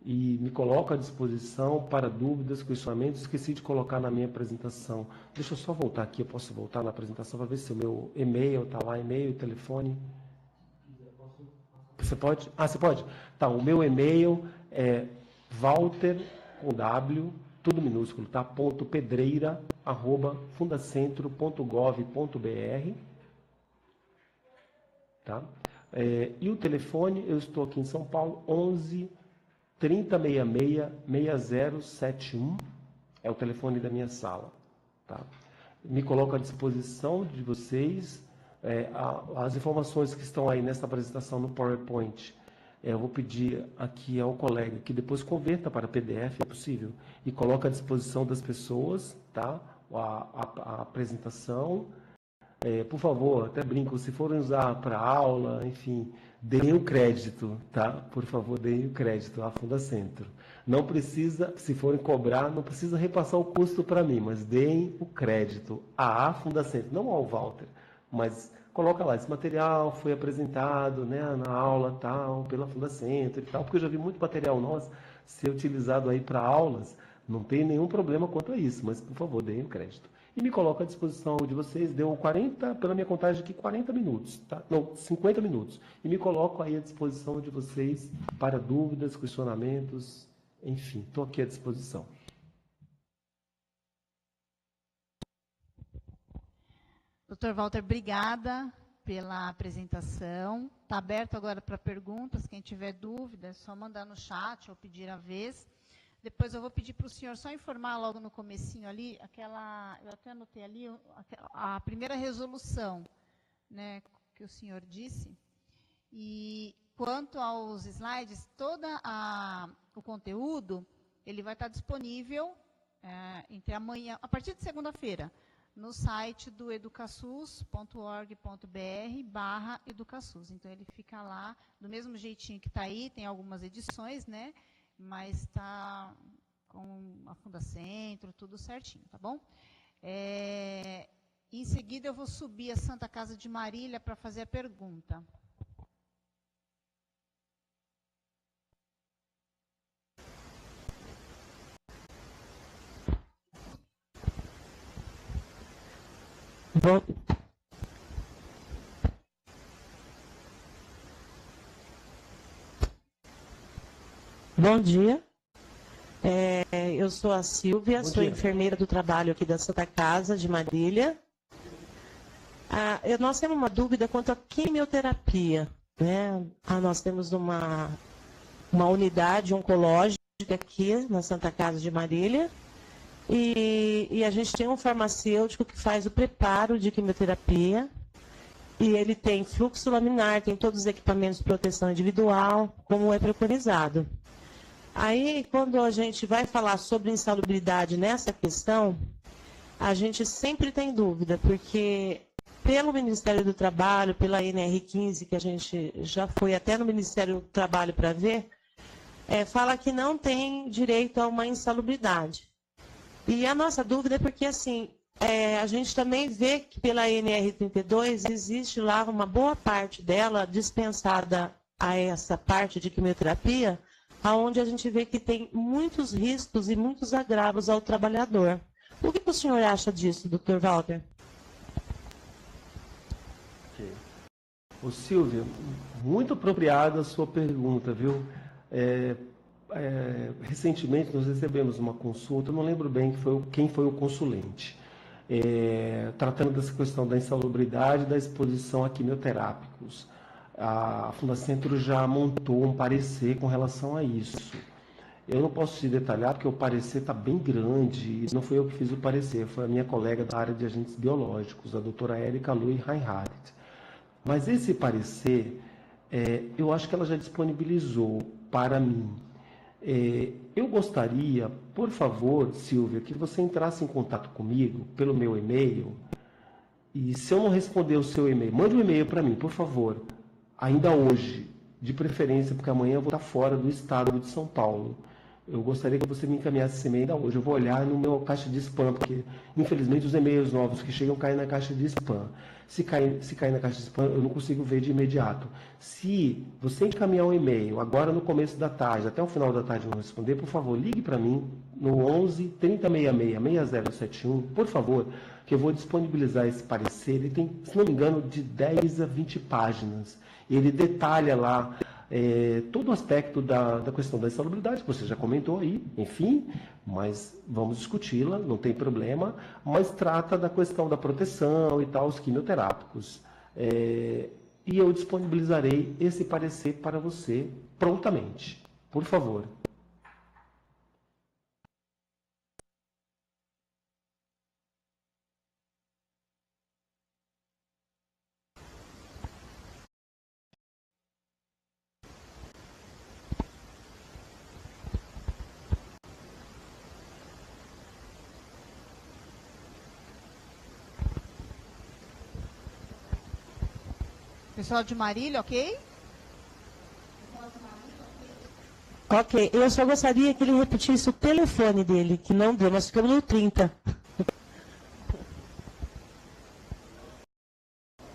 e me coloco à disposição para dúvidas, questionamentos. Esqueci de colocar na minha apresentação. Deixa eu só voltar aqui, eu posso voltar na apresentação para ver se o meu e-mail está lá, e-mail, telefone. Você pode? Ah, você pode? Tá, o meu e-mail é Walter, com W, tudo minúsculo, tá? .pedreira@fundacentro.gov.br, tá? E o telefone, eu estou aqui em São Paulo, 11 3066 6071, é o telefone da minha sala, tá? Me coloco à disposição de vocês. As informações que estão aí nessa apresentação no PowerPoint, eu vou pedir aqui ao colega que depois converta para PDF, é possível, e coloque à disposição das pessoas, tá? A apresentação. Por favor, até brinco, se forem usar para aula, enfim, deem o crédito, tá? Por favor, deem o crédito à Fundacentro. Não precisa, se forem cobrar, não precisa repassar o custo para mim, mas deem o crédito à Fundacentro, não ao Walter, mas coloca lá, esse material foi apresentado, né, na aula tal, pela Fundacentro e tal, porque eu já vi muito material nosso ser utilizado aí para aulas, não tem nenhum problema quanto a isso, mas, por favor, deem o crédito. E me coloco à disposição de vocês, deu 40, pela minha contagem aqui, 40 minutos, tá? Não, 50 minutos. E me coloco aí à disposição de vocês para dúvidas, questionamentos, enfim, estou aqui à disposição. Dr. Walter, obrigada pela apresentação. Está aberto agora para perguntas. Quem tiver dúvida, é só mandar no chat ou pedir a vez. Depois eu vou pedir para o senhor só informar logo no comecinho ali, eu até anotei ali, a primeira resolução, né, que o senhor disse. E quanto aos slides, o conteúdo, ele vai estar disponível entre amanhã, a partir de segunda-feira, no site do educasus.org.br/educasus. Então, ele fica lá, do mesmo jeitinho que está aí, tem algumas edições, né? Mas está com a Fundacentro, tudo certinho, tá bom? Em seguida, eu vou subir a Santa Casa de Marília para fazer a pergunta. Bom dia, eu sou a Silvia, sou enfermeira do trabalho aqui da Santa Casa de Marília. Nós temos uma dúvida quanto à quimioterapia, né? Nós temos uma unidade oncológica aqui na Santa Casa de Marília e a gente tem um farmacêutico que faz o preparo de quimioterapia. E ele tem fluxo laminar, tem todos os equipamentos de proteção individual, como é preconizado. Aí, quando a gente vai falar sobre insalubridade nessa questão, a gente sempre tem dúvida, porque pelo Ministério do Trabalho, pela NR15, que a gente já foi até no Ministério do Trabalho para ver, fala que não tem direito a uma insalubridade. E a nossa dúvida é porque, assim, a gente também vê que pela NR32 existe lá uma boa parte dela dispensada a essa parte de quimioterapia, onde a gente vê que tem muitos riscos e muitos agravos ao trabalhador. O que o senhor acha disso, Dr. Walter? Ô Silvia, muito apropriada a sua pergunta, viu? Recentemente nós recebemos uma consulta, eu não lembro bem quem foi o consulente, tratando dessa questão da insalubridade e da exposição a quimioterápicos. A Fundacentro já montou um parecer com relação a isso. Eu não posso te detalhar porque o parecer está bem grande, e não fui eu que fiz o parecer, foi a minha colega da área de agentes biológicos, a doutora Érica Lui Reinhardt. Mas esse parecer, eu acho que ela já disponibilizou para mim. Eu gostaria, por favor, Silvia, que você entrasse em contato comigo pelo meu e-mail. E se eu não responder o seu e-mail, mande um e-mail para mim, por favor, ainda hoje, de preferência, porque amanhã eu vou estar fora do estado de São Paulo. Eu gostaria que você me encaminhasse esse e-mail ainda hoje. Eu vou olhar no meu caixa de spam, porque, infelizmente, os e-mails novos que chegam caem na caixa de spam. Se cair na caixa de spam, eu não consigo ver de imediato. Se você encaminhar um e-mail agora no começo da tarde, até o final da tarde eu não responder, por favor, ligue para mim no 11 3066 6071, por favor, que eu vou disponibilizar esse parecer. Ele tem, se não me engano, de 10 a 20 páginas. Ele detalha lá todo o aspecto da questão da insalubridade, que você já comentou aí, enfim, mas vamos discuti-la, não tem problema, mas trata da questão da proteção e tal, os quimioterápicos. E eu disponibilizarei esse parecer para você prontamente, por favor. Pessoal de Marília, ok? Ok, eu só gostaria que ele repetisse o telefone dele, que não deu, nós ficamos no 30.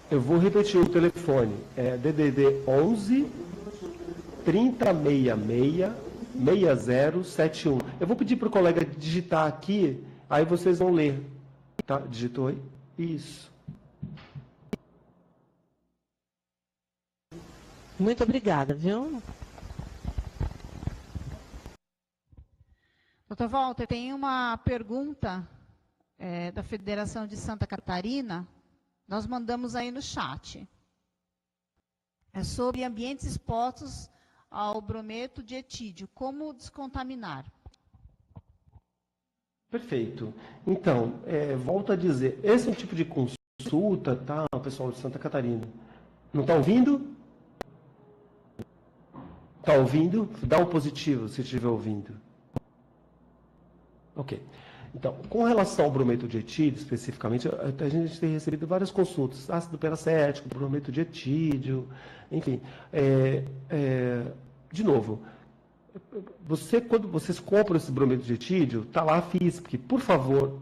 Eu vou repetir o telefone, DDD 11 3066 6071. Eu vou pedir para o colega digitar aqui, aí vocês vão ler. Tá? Digitou aí? Isso. Muito obrigada, viu? Doutor Walter, tem uma pergunta da Federação de Santa Catarina. Nós mandamos aí no chat. É sobre ambientes expostos ao brometo de etídio. Como descontaminar? Perfeito. Então, volto a dizer, esse é um tipo de consulta, tá, pessoal de Santa Catarina? Não está ouvindo? Está ouvindo? Dá um positivo se estiver ouvindo. Ok. Então, com relação ao brometo de etídio, especificamente, a gente tem recebido várias consultas. Ácido peracético, brometo de etídio, enfim. De novo, quando vocês compram esse brometo de etídio, está lá a FISP. Por favor,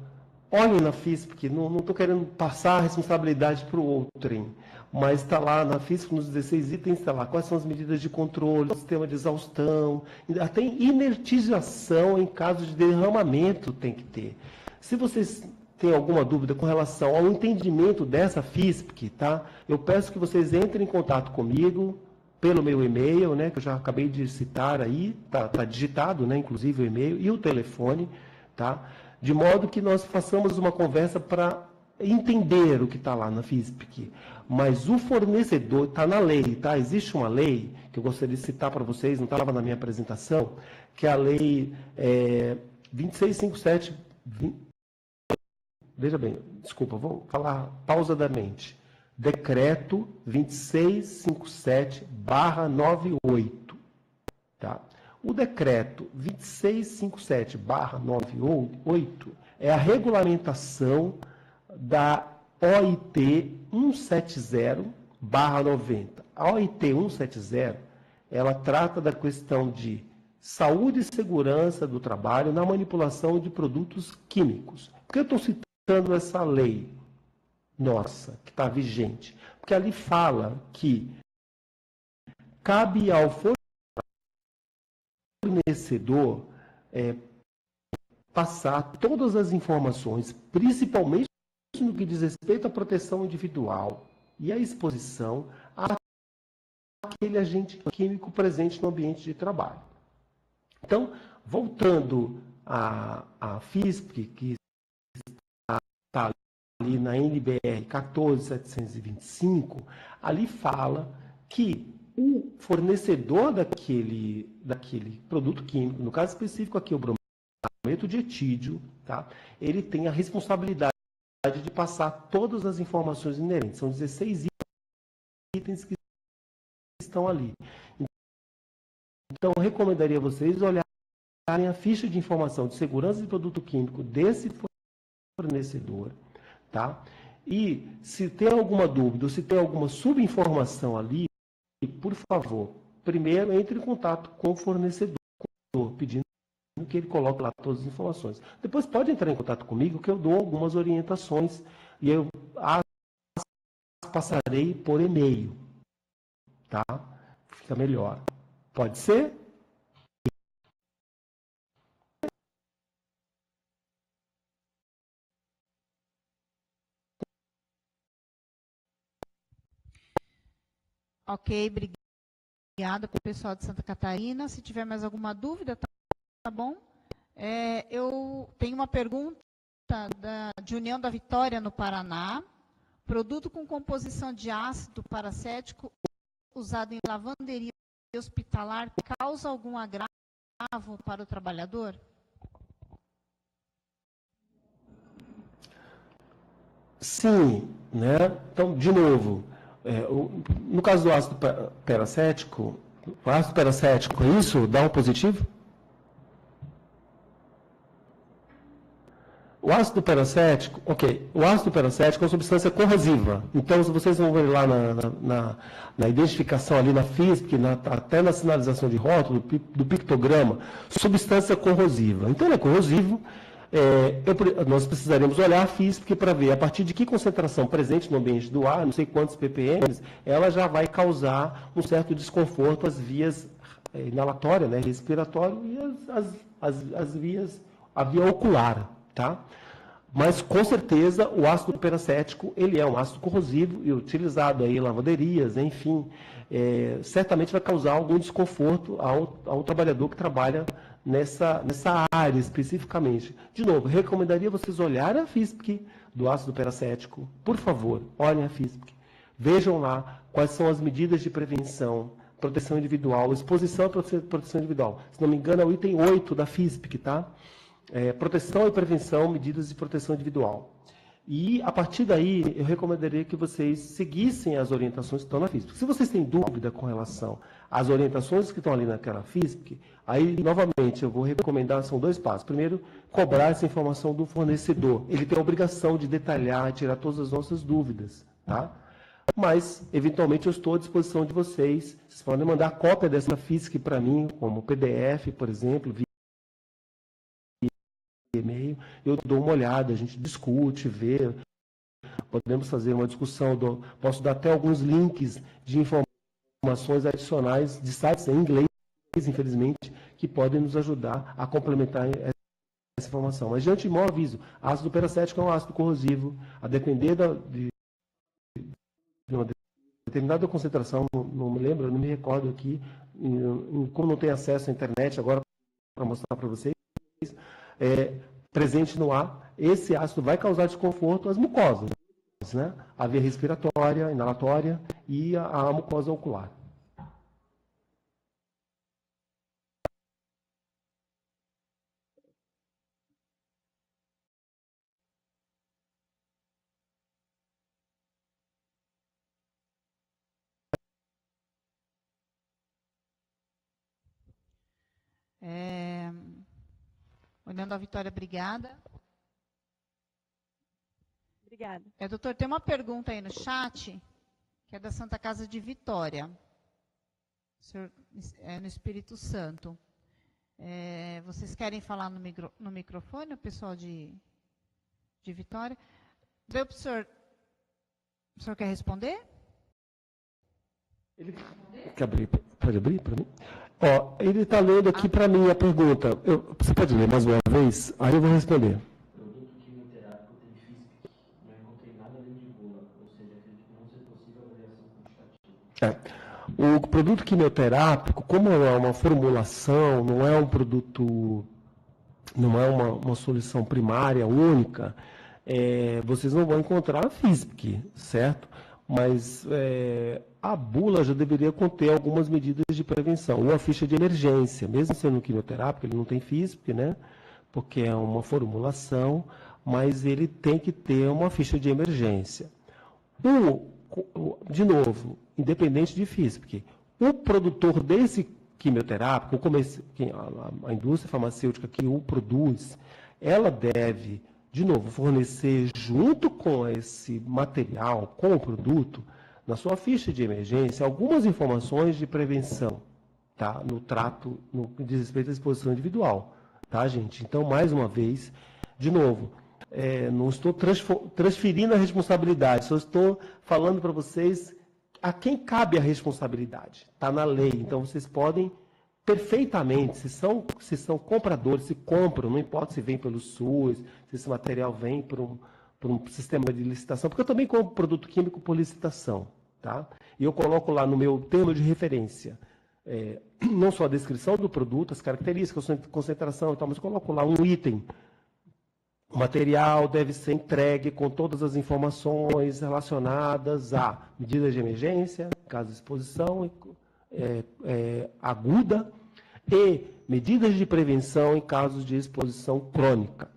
olhem na FISP, não estou querendo passar a responsabilidade para o outrem, mas está lá na FISP, nos 16 itens, está lá quais são as medidas de controle, o sistema de exaustão, até inertização em caso de derramamento tem que ter. Se vocês têm alguma dúvida com relação ao entendimento dessa FISP, tá? Eu peço que vocês entrem em contato comigo pelo meu e-mail, né, que eu já acabei de citar aí, tá digitado, né, inclusive o e-mail e o telefone, tá? De modo que nós façamos uma conversa para entender o que está lá na FISP. Mas o fornecedor está na lei, tá? Existe uma lei que eu gostaria de citar para vocês, não estava na minha apresentação, que é a lei 2657. Veja bem, desculpa, vou falar pausadamente. Decreto 2657/98. Tá? O decreto 2657/98 é a regulamentação da OIT 170/90. A OIT 170, ela trata da questão de saúde e segurança do trabalho na manipulação de produtos químicos. Por que eu estou citando essa lei nossa, que está vigente? Porque ali fala que cabe ao fornecedor passar todas as informações, principalmente no que diz respeito à proteção individual e à exposição, a aquele agente químico presente no ambiente de trabalho. Então, voltando à FISP, que está ali na NBR 14725, ali fala que o fornecedor daquele produto químico, no caso específico aqui o bromato de etídio, tá? Ele tem a responsabilidade de passar todas as informações inerentes. São 16 itens que estão ali. Então, eu recomendaria a vocês olharem a ficha de informação de segurança de produto químico desse fornecedor, tá? E se tem alguma dúvida, ou se tem alguma subinformação ali, por favor, primeiro entre em contato com o fornecedor, pedindo que ele coloque lá todas as informações. Depois pode entrar em contato comigo, que eu dou algumas orientações e eu as passarei por e-mail, tá? Fica melhor. Pode ser? Ok, obrigada para o pessoal de Santa Catarina. Se tiver mais alguma dúvida, tá bom? Eu tenho uma pergunta de União da Vitória, no Paraná. Produto com composição de ácido paracético usado em lavanderia hospitalar causa algum agravo para o trabalhador? Sim, né? Então, de novo, no caso do ácido peracético, o ácido peracético, isso dá um positivo? O ácido peracético, ok, o ácido peracético é uma substância corrosiva. Então, se vocês vão ver lá na identificação ali na FISP, até na sinalização de rótulo, do pictograma, substância corrosiva. Então, ele é corrosivo. Nós precisaremos olhar a FISP para ver a partir de que concentração presente no ambiente do ar, não sei quantos ppm, ela já vai causar um certo desconforto às vias inalatórias, né, respiratória, e as vias, a via ocular. Tá? Mas, com certeza, o ácido peracético, ele é um ácido corrosivo e utilizado aí em lavanderias, enfim, certamente vai causar algum desconforto ao trabalhador que trabalha nessa área especificamente. De novo, recomendaria vocês olharem a FISP do ácido peracético. Por favor, olhem a FISP. Vejam lá quais são as medidas de prevenção, proteção individual, exposição à proteção individual. Se não me engano, é o item 8 da FISP, tá? Proteção e prevenção, medidas de proteção individual. E, a partir daí, eu recomendaria que vocês seguissem as orientações que estão na FISP. Se vocês têm dúvida com relação às orientações que estão ali naquela FISP, aí, novamente, eu vou recomendar, são 2 passos. Primeiro, cobrar essa informação do fornecedor. Ele tem a obrigação de detalhar, tirar todas as nossas dúvidas, tá? Mas, eventualmente, eu estou à disposição de vocês. Vocês podem mandar cópia dessa FISP para mim, como PDF, por exemplo, e-mail, eu dou uma olhada, a gente discute, vê, podemos fazer uma discussão, posso dar até alguns links de informações adicionais de sites em inglês, infelizmente, que podem nos ajudar a complementar essa informação. Mas, de antemão, aviso, ácido peracético é um ácido corrosivo, a depender de uma determinada concentração, não me lembro, não me recordo aqui, como não tenho acesso à internet agora para mostrar para vocês, presente no ar, esse ácido vai causar desconforto às mucosas, né? A via respiratória, inalatória e a mucosa ocular. Olhando a Vitória, obrigada. Obrigada. Doutor, tem uma pergunta aí no chat, que é da Santa Casa de Vitória, no Espírito Santo. Vocês querem falar no microfone, o pessoal de Vitória? O senhor quer responder? Pode abrir para mim? Ele está lendo aqui para mim a pergunta. Você pode ler mais uma vez? Aí eu vou responder. Produto quimioterápico tem FISP, não encontrei nada além de bula, ou seja, acredito que não seja possível avaliação quantitativa. O produto quimioterápico, como é uma formulação, não é um produto, não é uma solução primária única, vocês não vão encontrar a FISP, certo? Mas a bula já deveria conter algumas medidas de prevenção. Uma ficha de emergência, mesmo sendo quimioterápico, ele não tem FISP, né? Porque é uma formulação, mas ele tem que ter uma ficha de emergência. De novo, independente de FISP, o produtor desse quimioterápico, a indústria farmacêutica que o produz, ela deve, de novo, fornecer junto com esse material, com o produto, na sua ficha de emergência, algumas informações de prevenção, tá? No trato, no que diz respeito à exposição individual, tá, gente? Então, mais uma vez, de novo, não estou transferindo a responsabilidade, só estou falando para vocês a quem cabe a responsabilidade. Está na lei, então vocês podem perfeitamente, se são compradores, se compram, não importa se vem pelo SUS, se esse material vem por um sistema de licitação, porque eu também compro produto químico por licitação, tá? E eu coloco lá no meu termo de referência, não só a descrição do produto, as características, a concentração e tal, mas eu coloco lá um item. O material deve ser entregue com todas as informações relacionadas a medidas de emergência, caso de exposição aguda, e medidas de prevenção em casos de exposição crônica.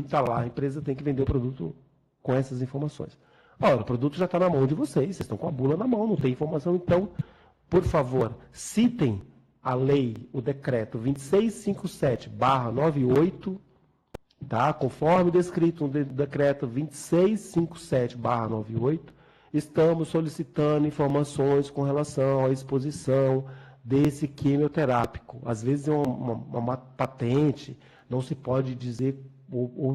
Está lá, a empresa tem que vender o produto com essas informações. Ora, o produto já está na mão de vocês estão com a bula na mão, não tem informação, então, por favor, citem a lei, o decreto 2657/98, tá? Conforme descrito no decreto 2657/98, estamos solicitando informações com relação à exposição desse quimioterápico. Às vezes é uma patente, não se pode dizer ou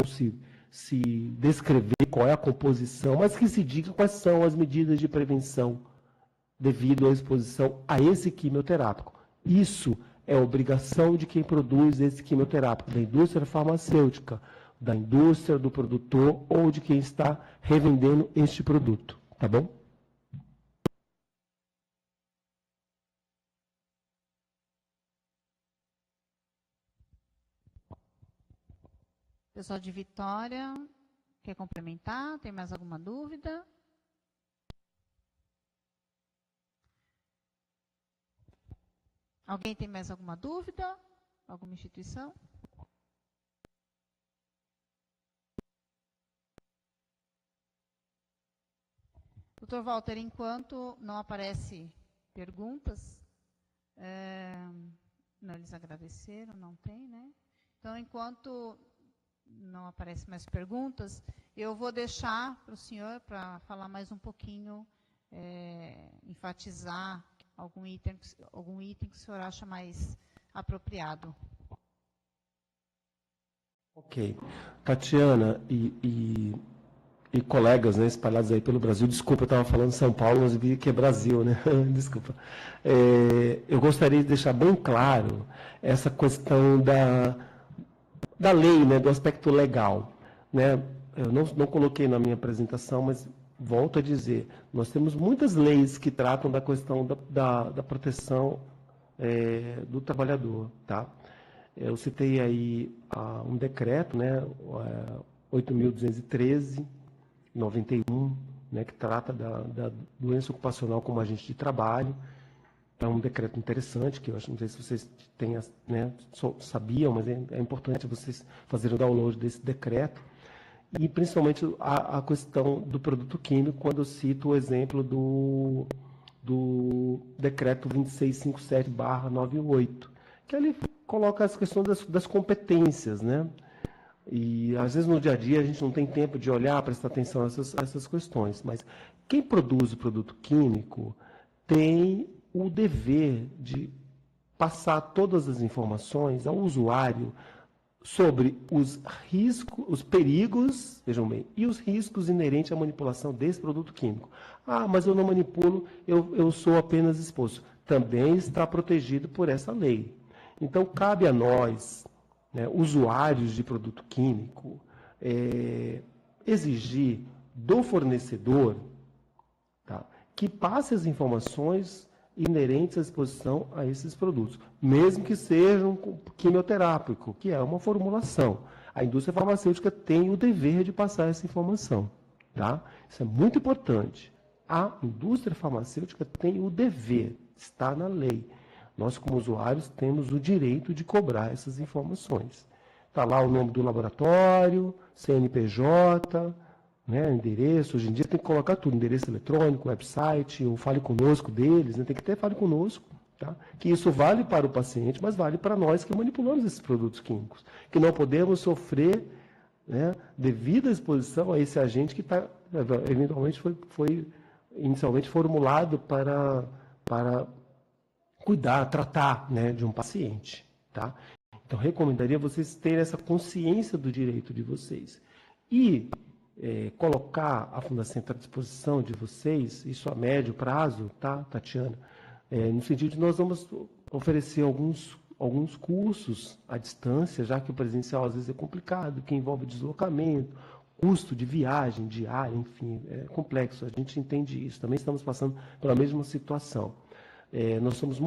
se descrever qual é a composição, mas que se diga quais são as medidas de prevenção devido à exposição a esse quimioterápico. Isso é obrigação de quem produz esse quimioterápico, da indústria farmacêutica, da indústria, do produtor ou de quem está revendendo este produto. Tá bom? Pessoal de Vitória, quer complementar? Tem mais alguma dúvida? Alguém tem mais alguma dúvida? Alguma instituição? Doutor Walter, enquanto não aparece perguntas, não, eles agradeceram, não tem, né? Então, enquanto não aparecem mais perguntas, eu vou deixar para o senhor, para falar mais um pouquinho, enfatizar algum item que o senhor acha mais apropriado. Ok. Tatiana e colegas, né, espalhados aí pelo Brasil, desculpa, eu estava falando São Paulo, mas vi que é Brasil, né? Desculpa. Eu gostaria de deixar bem claro essa questão da lei, né, do aspecto legal, né? Eu não coloquei na minha apresentação, mas volto a dizer, nós temos muitas leis que tratam da questão da proteção do trabalhador, tá? Eu citei aí um decreto, né, 8.213/91, né, que trata da doença ocupacional como agente de trabalho. É um decreto interessante, que eu acho, não sei se vocês sabiam, mas é importante vocês fazerem o download desse decreto. E principalmente a questão do produto químico, quando eu cito o exemplo do decreto 2657/98, que ele coloca as questões das competências, né? E às vezes no dia a dia a gente não tem tempo de olhar, prestar atenção a essas questões, mas quem produz o produto químico tem o dever de passar todas as informações ao usuário sobre os riscos, os perigos, vejam bem, e os riscos inerentes à manipulação desse produto químico. Ah, mas eu não manipulo, eu sou apenas exposto. Também está protegido por essa lei. Então, cabe a nós, né, usuários de produto químico, exigir do fornecedor, tá, que passe as informações inerentes à exposição a esses produtos, mesmo que sejam quimioterápico, que é uma formulação. A indústria farmacêutica tem o dever de passar essa informação. Tá? Isso é muito importante. A indústria farmacêutica tem o dever, está na lei. Nós, como usuários, temos o direito de cobrar essas informações. Está lá o nome do laboratório, CNPJ, né, endereço. Hoje em dia tem que colocar tudo, endereço eletrônico, website, o Fale Conosco deles, né, tem que ter Fale Conosco. Tá? Que isso vale para o paciente, mas vale para nós que manipulamos esses produtos químicos. Que não podemos sofrer, né, devido à exposição a esse agente que está, eventualmente foi inicialmente formulado para cuidar, tratar, né, de um paciente. Tá? Então, recomendaria vocês terem essa consciência do direito de vocês. E colocar a Fundacentro à disposição de vocês, isso a médio prazo, tá, Tatiana? No sentido de nós vamos oferecer alguns cursos à distância, já que o presencial às vezes é complicado, que envolve deslocamento, custo de viagem, diária, enfim, é complexo, a gente entende isso. Também estamos passando pela mesma situação. Nós estamos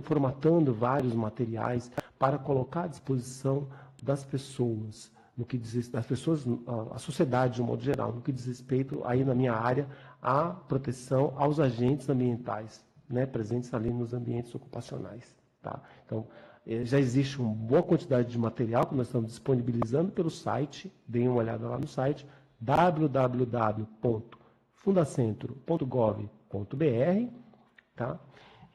formatando vários materiais para colocar à disposição das pessoas, a sociedade de um modo geral, no que diz respeito, aí na minha área, à proteção aos agentes ambientais, né, presentes ali nos ambientes ocupacionais. Tá? Então, já existe uma boa quantidade de material que nós estamos disponibilizando pelo site, deem uma olhada lá no site, www.fundacentro.gov.br, tá?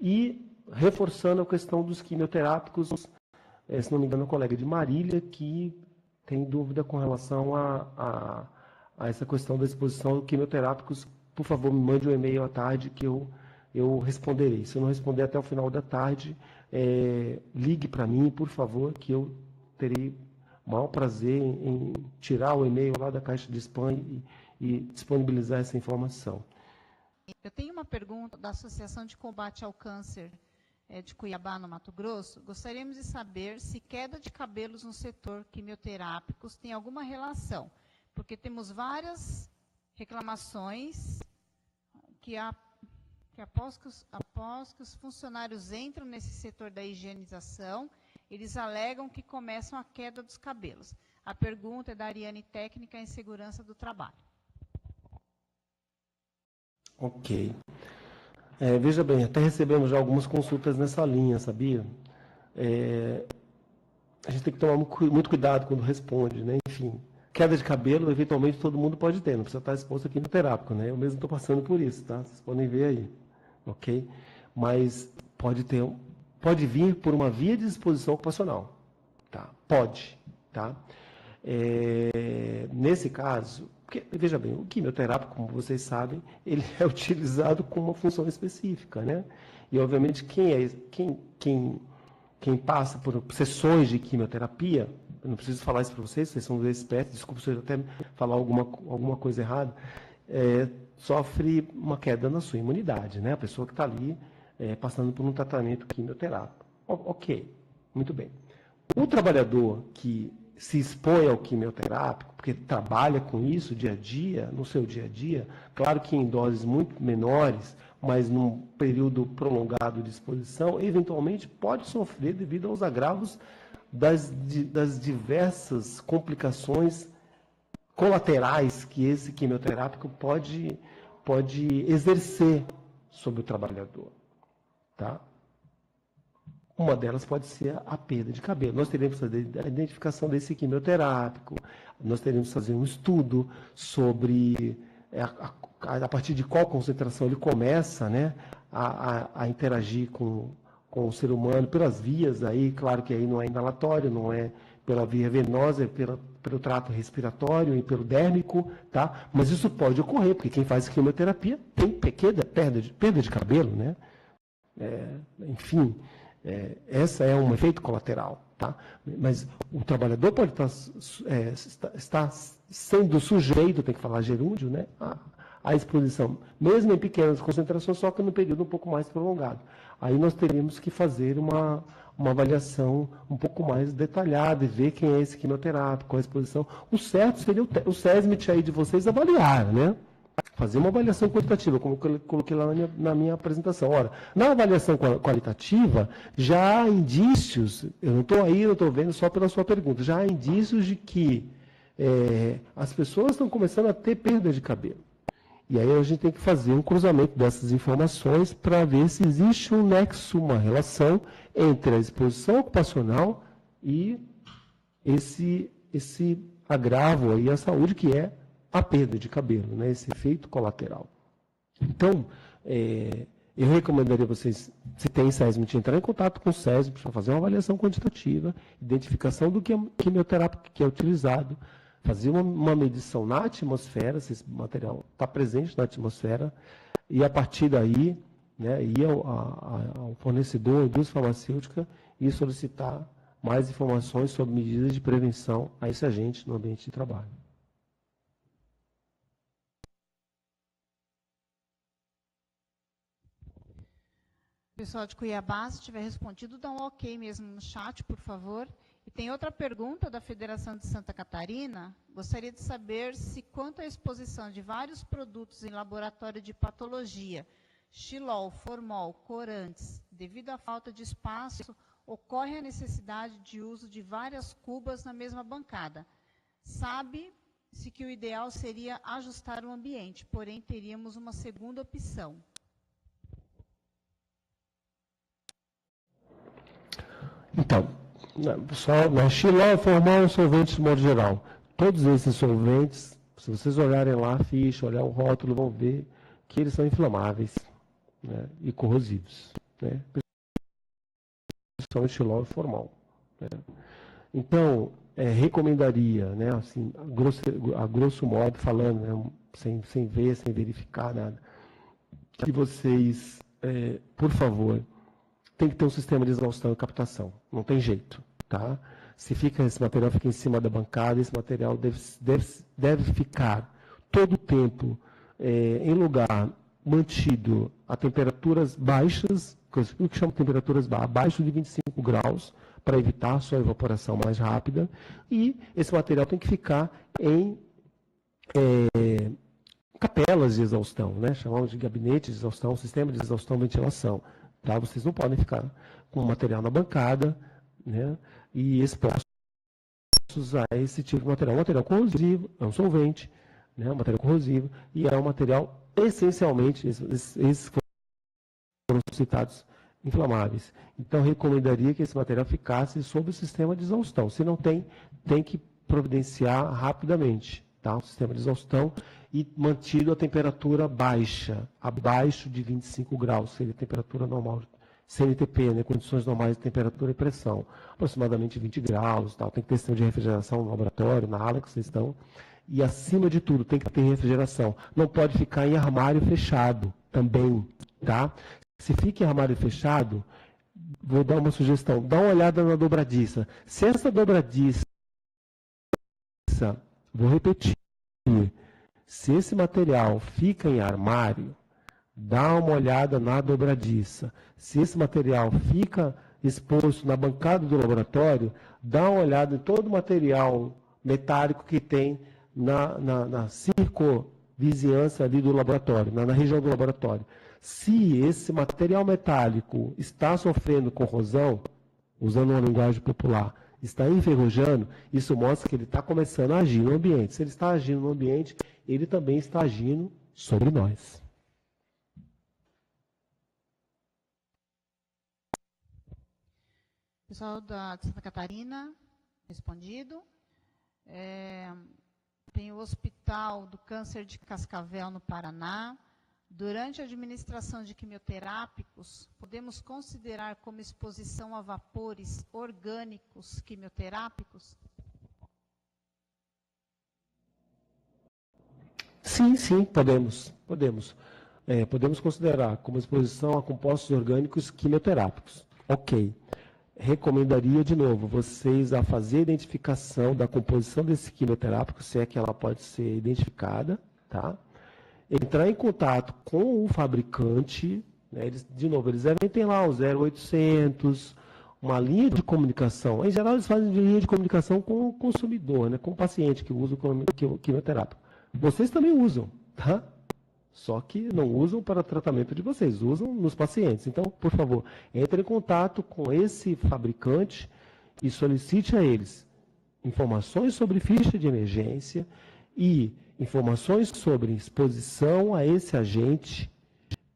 E reforçando a questão dos quimioterápicos, se não me engano, a colega de Marília, que tem dúvida com relação a essa questão da exposição a quimioterápicos, por favor, me mande um e-mail à tarde que eu responderei. Se eu não responder até o final da tarde, ligue para mim, por favor, que eu terei o maior prazer em tirar o e-mail lá da caixa de spam e disponibilizar essa informação. Eu tenho uma pergunta da Associação de Combate ao Câncer de Cuiabá, no Mato Grosso. Gostaríamos de saber se queda de cabelos no setor quimioterápicos tem alguma relação, porque temos várias reclamações que após que os funcionários entram nesse setor da higienização, eles alegam que começam a queda dos cabelos. A pergunta é da Ariane, técnica em segurança do trabalho. Ok. Veja bem, até recebemos já algumas consultas nessa linha, sabia? A gente tem que tomar muito cuidado quando responde, né? Enfim, queda de cabelo, eventualmente, todo mundo pode ter, não precisa estar exposto aqui no terápico, né? Eu mesmo estou passando por isso, tá? Vocês podem ver aí, ok? Mas pode vir por uma via de exposição ocupacional, tá? Pode, tá? Nesse caso, porque, veja bem, o quimioterápico, como vocês sabem, ele é utilizado com uma função específica, né? E, obviamente, quem passa por sessões de quimioterapia, eu não preciso falar isso para vocês são expertos, desculpa se eu até falar alguma coisa errada, sofre uma queda na sua imunidade, né? A pessoa que está ali passando por um tratamento quimioterápico. Ok, muito bem. O trabalhador que se expõe ao quimioterápico, porque trabalha com isso dia a dia, no seu dia a dia, claro que em doses muito menores, mas num período prolongado de exposição, eventualmente pode sofrer devido aos agravos das diversas complicações colaterais que esse quimioterápico pode exercer sobre o trabalhador. Tá? Uma delas pode ser a perda de cabelo. Nós teremos que fazer a identificação desse quimioterápico, nós teremos que fazer um estudo sobre a partir de qual concentração ele começa, né, a interagir com o ser humano pelas vias, aí, claro que aí não é inalatório, não é pela via venosa, é pelo trato respiratório e pelo dérmico, tá? Mas isso pode ocorrer, porque quem faz quimioterapia tem perda de cabelo, né? Enfim, essa é um efeito colateral, tá? Mas o trabalhador pode estar sendo sujeito, tem que falar gerúndio, né? A exposição, mesmo em pequenas concentrações, só que no período um pouco mais prolongado. Aí nós teríamos que fazer uma avaliação um pouco mais detalhada e ver quem é esse quimioterápico, qual a exposição. O certo seria o SESMIT aí de vocês avaliar, né? Fazer uma avaliação quantitativa, como eu coloquei lá na minha apresentação. Ora, na avaliação qualitativa, já há indícios, eu não estou aí, não estou vendo só pela sua pergunta, já há indícios de que as pessoas estão começando a ter perda de cabelo. E aí a gente tem que fazer um cruzamento dessas informações para ver se existe um nexo, uma relação entre a exposição ocupacional e esse agravo aí à saúde, que é a perda de cabelo, né? Esse efeito colateral. Então, eu recomendaria vocês, se tem SESMIT, entrar em contato com o SESMIT para fazer uma avaliação quantitativa, identificação do que é quimioterápico que é utilizado, fazer uma medição na atmosfera, se esse material está presente na atmosfera, e a partir daí, né, ir ao fornecedor, à indústria farmacêutica, e solicitar mais informações sobre medidas de prevenção a esse agente no ambiente de trabalho. Pessoal de Cuiabá, se tiver respondido, dá um ok mesmo no chat, por favor. E tem outra pergunta da Federação de Santa Catarina. Gostaria de saber se, quanto à exposição de vários produtos em laboratório de patologia, xilol, formol, corantes, devido à falta de espaço, ocorre a necessidade de uso de várias cubas na mesma bancada. Sabe-se que o ideal seria ajustar o ambiente, porém teríamos uma segunda opção. Então, xilol, formol, solventes de modo geral. Todos esses solventes, se vocês olharem lá a ficha, olhar o rótulo, vão ver que eles são inflamáveis, né, e corrosivos, né? São xilol e formol, né? Então, recomendaria, né, assim, a grosso modo falando, né, sem ver, sem verificar nada, que vocês, por favor, tem que ter um sistema de exaustão e captação. Não tem jeito, tá? Se esse material fica em cima da bancada, esse material deve ficar todo o tempo em lugar mantido a temperaturas baixas, o que chama de temperaturas abaixo de 25 graus, para evitar a sua evaporação mais rápida. E esse material tem que ficar em capelas de exaustão, né? Chamamos de gabinete de exaustão, sistema de exaustão e ventilação. Tá? Vocês não podem ficar com o material na bancada, né, e expostos a esse tipo de material. Um material corrosivo, é um solvente, né, um material corrosivo, e é um material, essencialmente, esses foram citados, inflamáveis. Então, recomendaria que esse material ficasse sob o sistema de exaustão. Se não tem que providenciar rapidamente, tá? O sistema de exaustão, e mantido a temperatura baixa, abaixo de 25 graus, seria a temperatura normal, CNTP, né, condições normais de temperatura e pressão, aproximadamente 20 graus, tal. Tem que ter sistema de refrigeração no laboratório, na ala que vocês estão, e acima de tudo tem que ter refrigeração. Não pode ficar em armário fechado também, tá? Se fica em armário fechado, vou dar uma sugestão, dá uma olhada na dobradiça. Se essa dobradiça, vou repetir, se esse material fica em armário, dá uma olhada na dobradiça. Se esse material fica exposto na bancada do laboratório, dá uma olhada em todo o material metálico que tem na circunvizinhança ali do laboratório, na região do laboratório. Se esse material metálico está sofrendo corrosão, usando uma linguagem popular, está enferrujando, isso mostra que ele está começando a agir no ambiente. Se ele está agindo no ambiente, ele também está agindo sobre nós. Pessoal de Santa Catarina, respondido. Tem o Hospital do Câncer de Cascavel, no Paraná. Durante a administração de quimioterápicos, podemos considerar como exposição a vapores orgânicos quimioterápicos? Sim, podemos. Podemos considerar como exposição a compostos orgânicos quimioterápicos. Ok. Recomendaria, de novo, vocês a fazer a identificação da composição desse quimioterápico, se é que ela pode ser identificada, tá? Entrar em contato com o fabricante, né? Eles devem ter lá o 0800, uma linha de comunicação. Em geral, eles fazem linha de comunicação com o consumidor, né? Com o paciente que usa o quimioterápico. Vocês também usam, tá? Só que não usam para tratamento de vocês, usam nos pacientes. Então, por favor, entre em contato com esse fabricante e solicite a eles informações sobre ficha de emergência e informações sobre exposição a esse agente,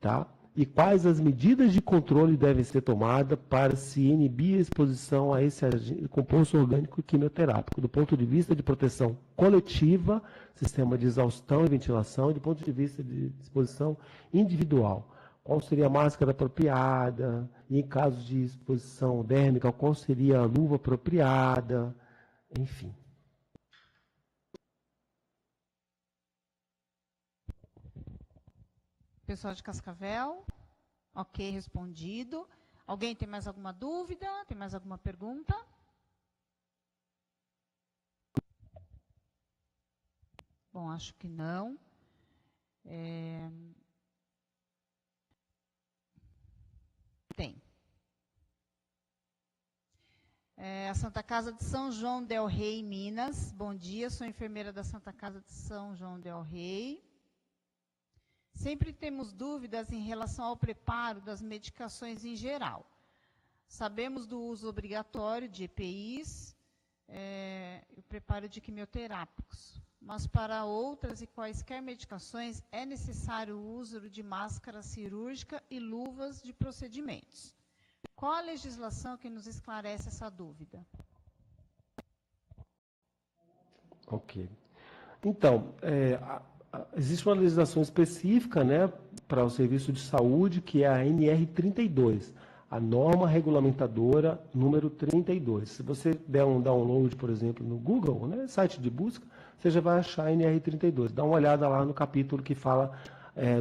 tá? E quais as medidas de controle devem ser tomadas para se inibir a exposição a esse composto orgânico quimioterápico, do ponto de vista de proteção coletiva, sistema de exaustão e ventilação, e do ponto de vista de exposição individual. Qual seria a máscara apropriada, e em caso de exposição dérmica, qual seria a luva apropriada, enfim. Pessoal de Cascavel, ok, respondido. Alguém tem mais alguma dúvida? Tem mais alguma pergunta? Bom, acho que não. Tem. A Santa Casa de São João del Rei, Minas. Bom dia, sou enfermeira da Santa Casa de São João del Rei. Sempre temos dúvidas em relação ao preparo das medicações em geral. Sabemos do uso obrigatório de EPIs e o preparo de quimioterápicos, mas para outras e quaisquer medicações é necessário o uso de máscara cirúrgica e luvas de procedimentos. Qual a legislação que nos esclarece essa dúvida? Ok. Então, existe uma legislação específica, né, para o serviço de saúde, que é a NR32, a norma regulamentadora número 32. Se você der um download, por exemplo, no Google, né, site de busca, você já vai achar a NR32. Dá uma olhada lá no capítulo que fala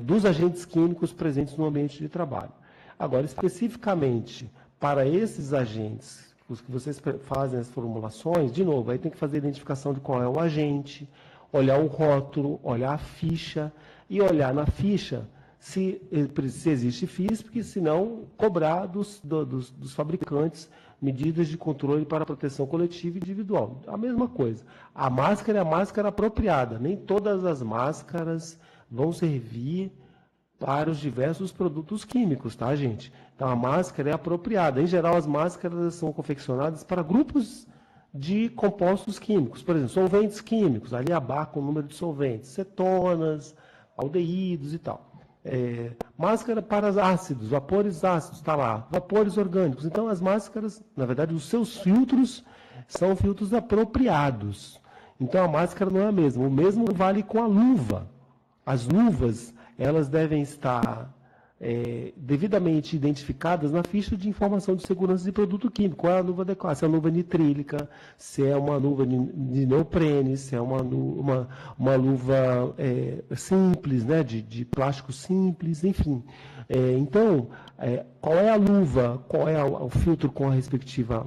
dos agentes químicos presentes no ambiente de trabalho. Agora, especificamente para esses agentes, os que vocês fazem as formulações, de novo, aí tem que fazer a identificação de qual é o agente, olhar o rótulo, olhar a ficha e olhar na ficha se existe FISP, se não, cobrar dos fabricantes medidas de controle para proteção coletiva e individual. A mesma coisa. A máscara é a máscara apropriada. Nem todas as máscaras vão servir para os diversos produtos químicos, tá, gente? Então, a máscara é apropriada. Em geral, as máscaras são confeccionadas para grupos de compostos químicos. Por exemplo, solventes químicos, ali abarca o número de solventes, cetonas, aldeídos e tal. Máscara para ácidos, vapores ácidos, está lá, vapores orgânicos. Então, as máscaras, na verdade, os seus filtros são filtros apropriados. Então, a máscara não é a mesma. O mesmo vale com a luva. As luvas, elas devem estar devidamente identificadas na ficha de informação de segurança de produto químico. Qual é a luva adequada? Se é uma luva nitrílica, se é uma luva de neoprene, se é uma luva simples, né, de plástico simples, enfim. Então, qual é a luva, qual é o filtro com a respectiva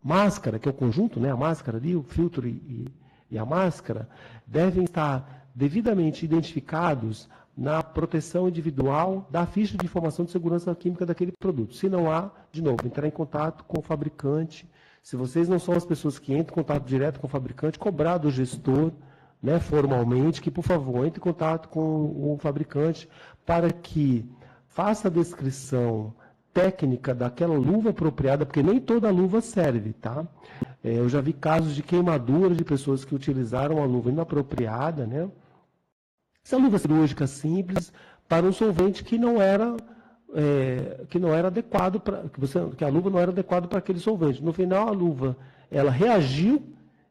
máscara, que é o conjunto, né, a máscara ali, o filtro e a máscara, devem estar devidamente identificados na proteção individual da ficha de informação de segurança química daquele produto. Se não há, de novo, entrar em contato com o fabricante. Se vocês não são as pessoas que entram em contato direto com o fabricante, cobrar do gestor, né, formalmente, que, por favor, entre em contato com o fabricante para que faça a descrição técnica daquela luva apropriada, porque nem toda luva serve, tá? Eu já vi casos de queimadura de pessoas que utilizaram a luva inapropriada, né? Essa luva cirúrgica simples para um solvente que não era adequado que a luva não era adequada para aquele solvente. No final, a luva ela reagiu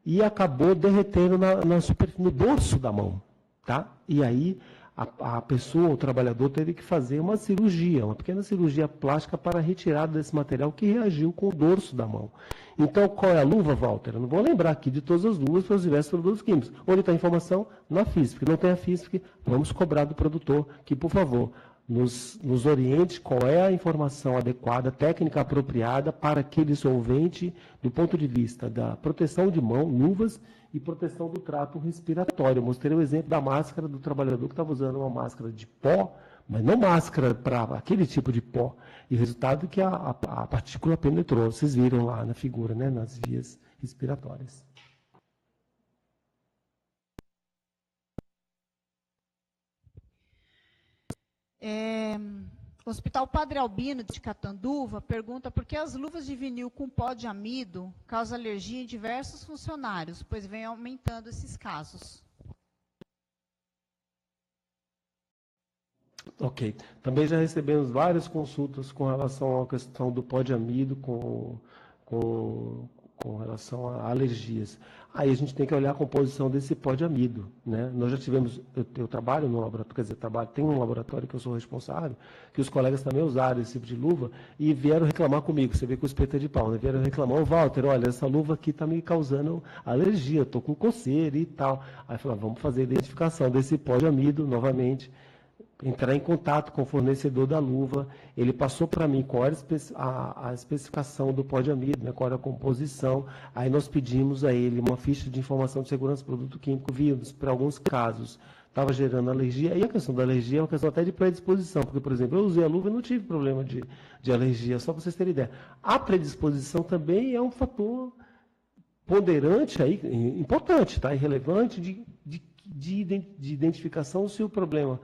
e acabou derretendo no dorso da mão, tá? E aí a pessoa, o trabalhador, teve que fazer uma cirurgia, uma pequena cirurgia plástica para a retirada desse material que reagiu com o dorso da mão. Então, qual é a luva, Walter? Eu não vou lembrar aqui de todas as luvas para os diversos produtos químicos. Onde está a informação? Na FISP. Não tem a FISP, vamos cobrar do produtor que, por favor, nos oriente qual é a informação adequada, técnica apropriada para aquele solvente, do ponto de vista da proteção de mão, luvas, e proteção do trato respiratório. Eu mostrei o exemplo da máscara do trabalhador que estava usando uma máscara de pó, mas não máscara para aquele tipo de pó. E o resultado é que a partícula penetrou. Vocês viram lá na figura, né, nas vias respiratórias. O Hospital Padre Albino de Catanduva pergunta por que as luvas de vinil com pó de amido causam alergia em diversos funcionários, pois vem aumentando esses casos. Ok. Também já recebemos várias consultas com relação à questão do pó de amido com relação a alergias. Aí a gente tem que olhar a composição desse pó de amido, né? Nós já tivemos, eu trabalho no laboratório, quer dizer, tem um laboratório que eu sou responsável, que os colegas também usaram esse tipo de luva e vieram reclamar comigo. Você vê que o espeto é de pau, né? Vieram reclamar, ô Walter, olha, essa luva aqui está me causando alergia, estou com coceira e tal. Aí eu falei, vamos fazer a identificação desse pó de amido novamente, entrar em contato com o fornecedor da luva. Ele passou para mim qual era a especificação do pó de amido, né, qual era a composição. Aí nós pedimos a ele uma ficha de informação de segurança do produto químico. Vimos, para alguns casos, estava gerando alergia. E a questão da alergia é uma questão até de predisposição, porque, por exemplo, eu usei a luva e não tive problema de alergia, só para vocês terem ideia. A predisposição também é um fator ponderante, aí, importante, tá? Irrelevante, de identificação se o problema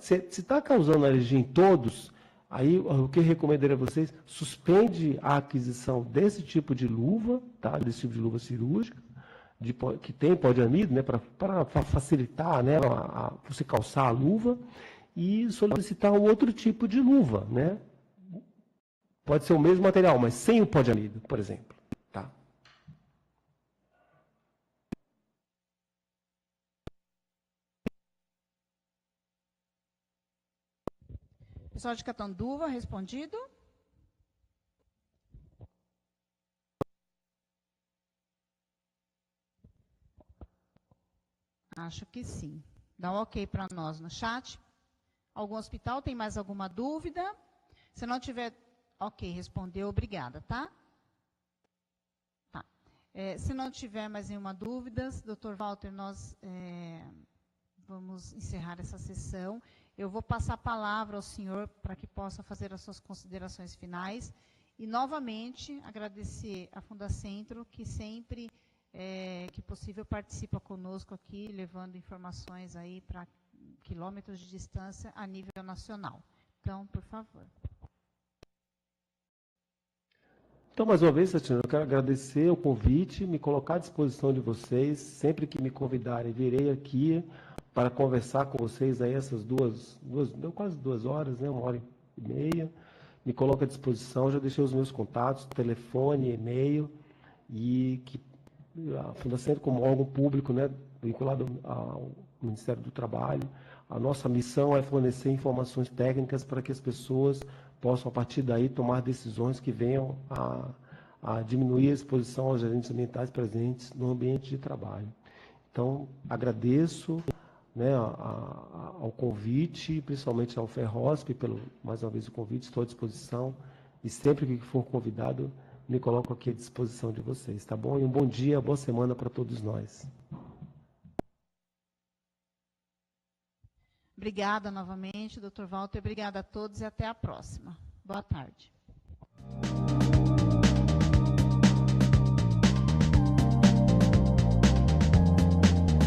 se está causando alergia em todos, aí o que eu recomendaria a vocês, suspende a aquisição desse tipo de luva, tá? Desse tipo de luva cirúrgica, que tem pó de amido, né? Para facilitar, né? Você calçar a luva, e solicitar um outro tipo de luva, né? Pode ser o mesmo material, mas sem o pó de amido, por exemplo. Tá? Pessoal de Catanduva, respondido? Acho que sim. Dá um ok para nós no chat. Algum hospital tem mais alguma dúvida? Se não tiver, ok, respondeu, obrigada, tá? Tá. Se não tiver mais nenhuma dúvida, doutor Walter, nós vamos encerrar essa sessão. Eu vou passar a palavra ao senhor para que possa fazer as suas considerações finais. E, novamente, agradecer à Fundacentro, que sempre que possível participa conosco aqui, levando informações aí para quilômetros de distância a nível nacional. Então, por favor. Então, mais uma vez, Tatiana, eu quero agradecer o convite, me colocar à disposição de vocês. Sempre que me convidarem, virei aqui para conversar com vocês aí essas deu quase 2 horas, né? 1h30. Me coloco à disposição, já deixei os meus contatos, telefone, e-mail, e que a Fundação, como órgão público, né, vinculado ao Ministério do Trabalho, a nossa missão é fornecer informações técnicas para que as pessoas possam, a partir daí, tomar decisões que venham a diminuir a exposição aos agentes ambientais presentes no ambiente de trabalho. Então, agradeço, né, ao convite, principalmente ao Ferrosp, mais uma vez o convite, estou à disposição, e sempre que for convidado, me coloco aqui à disposição de vocês, tá bom? E um bom dia, boa semana para todos nós. Obrigada novamente, doutor Walter. Obrigada a todos e até a próxima. Boa tarde.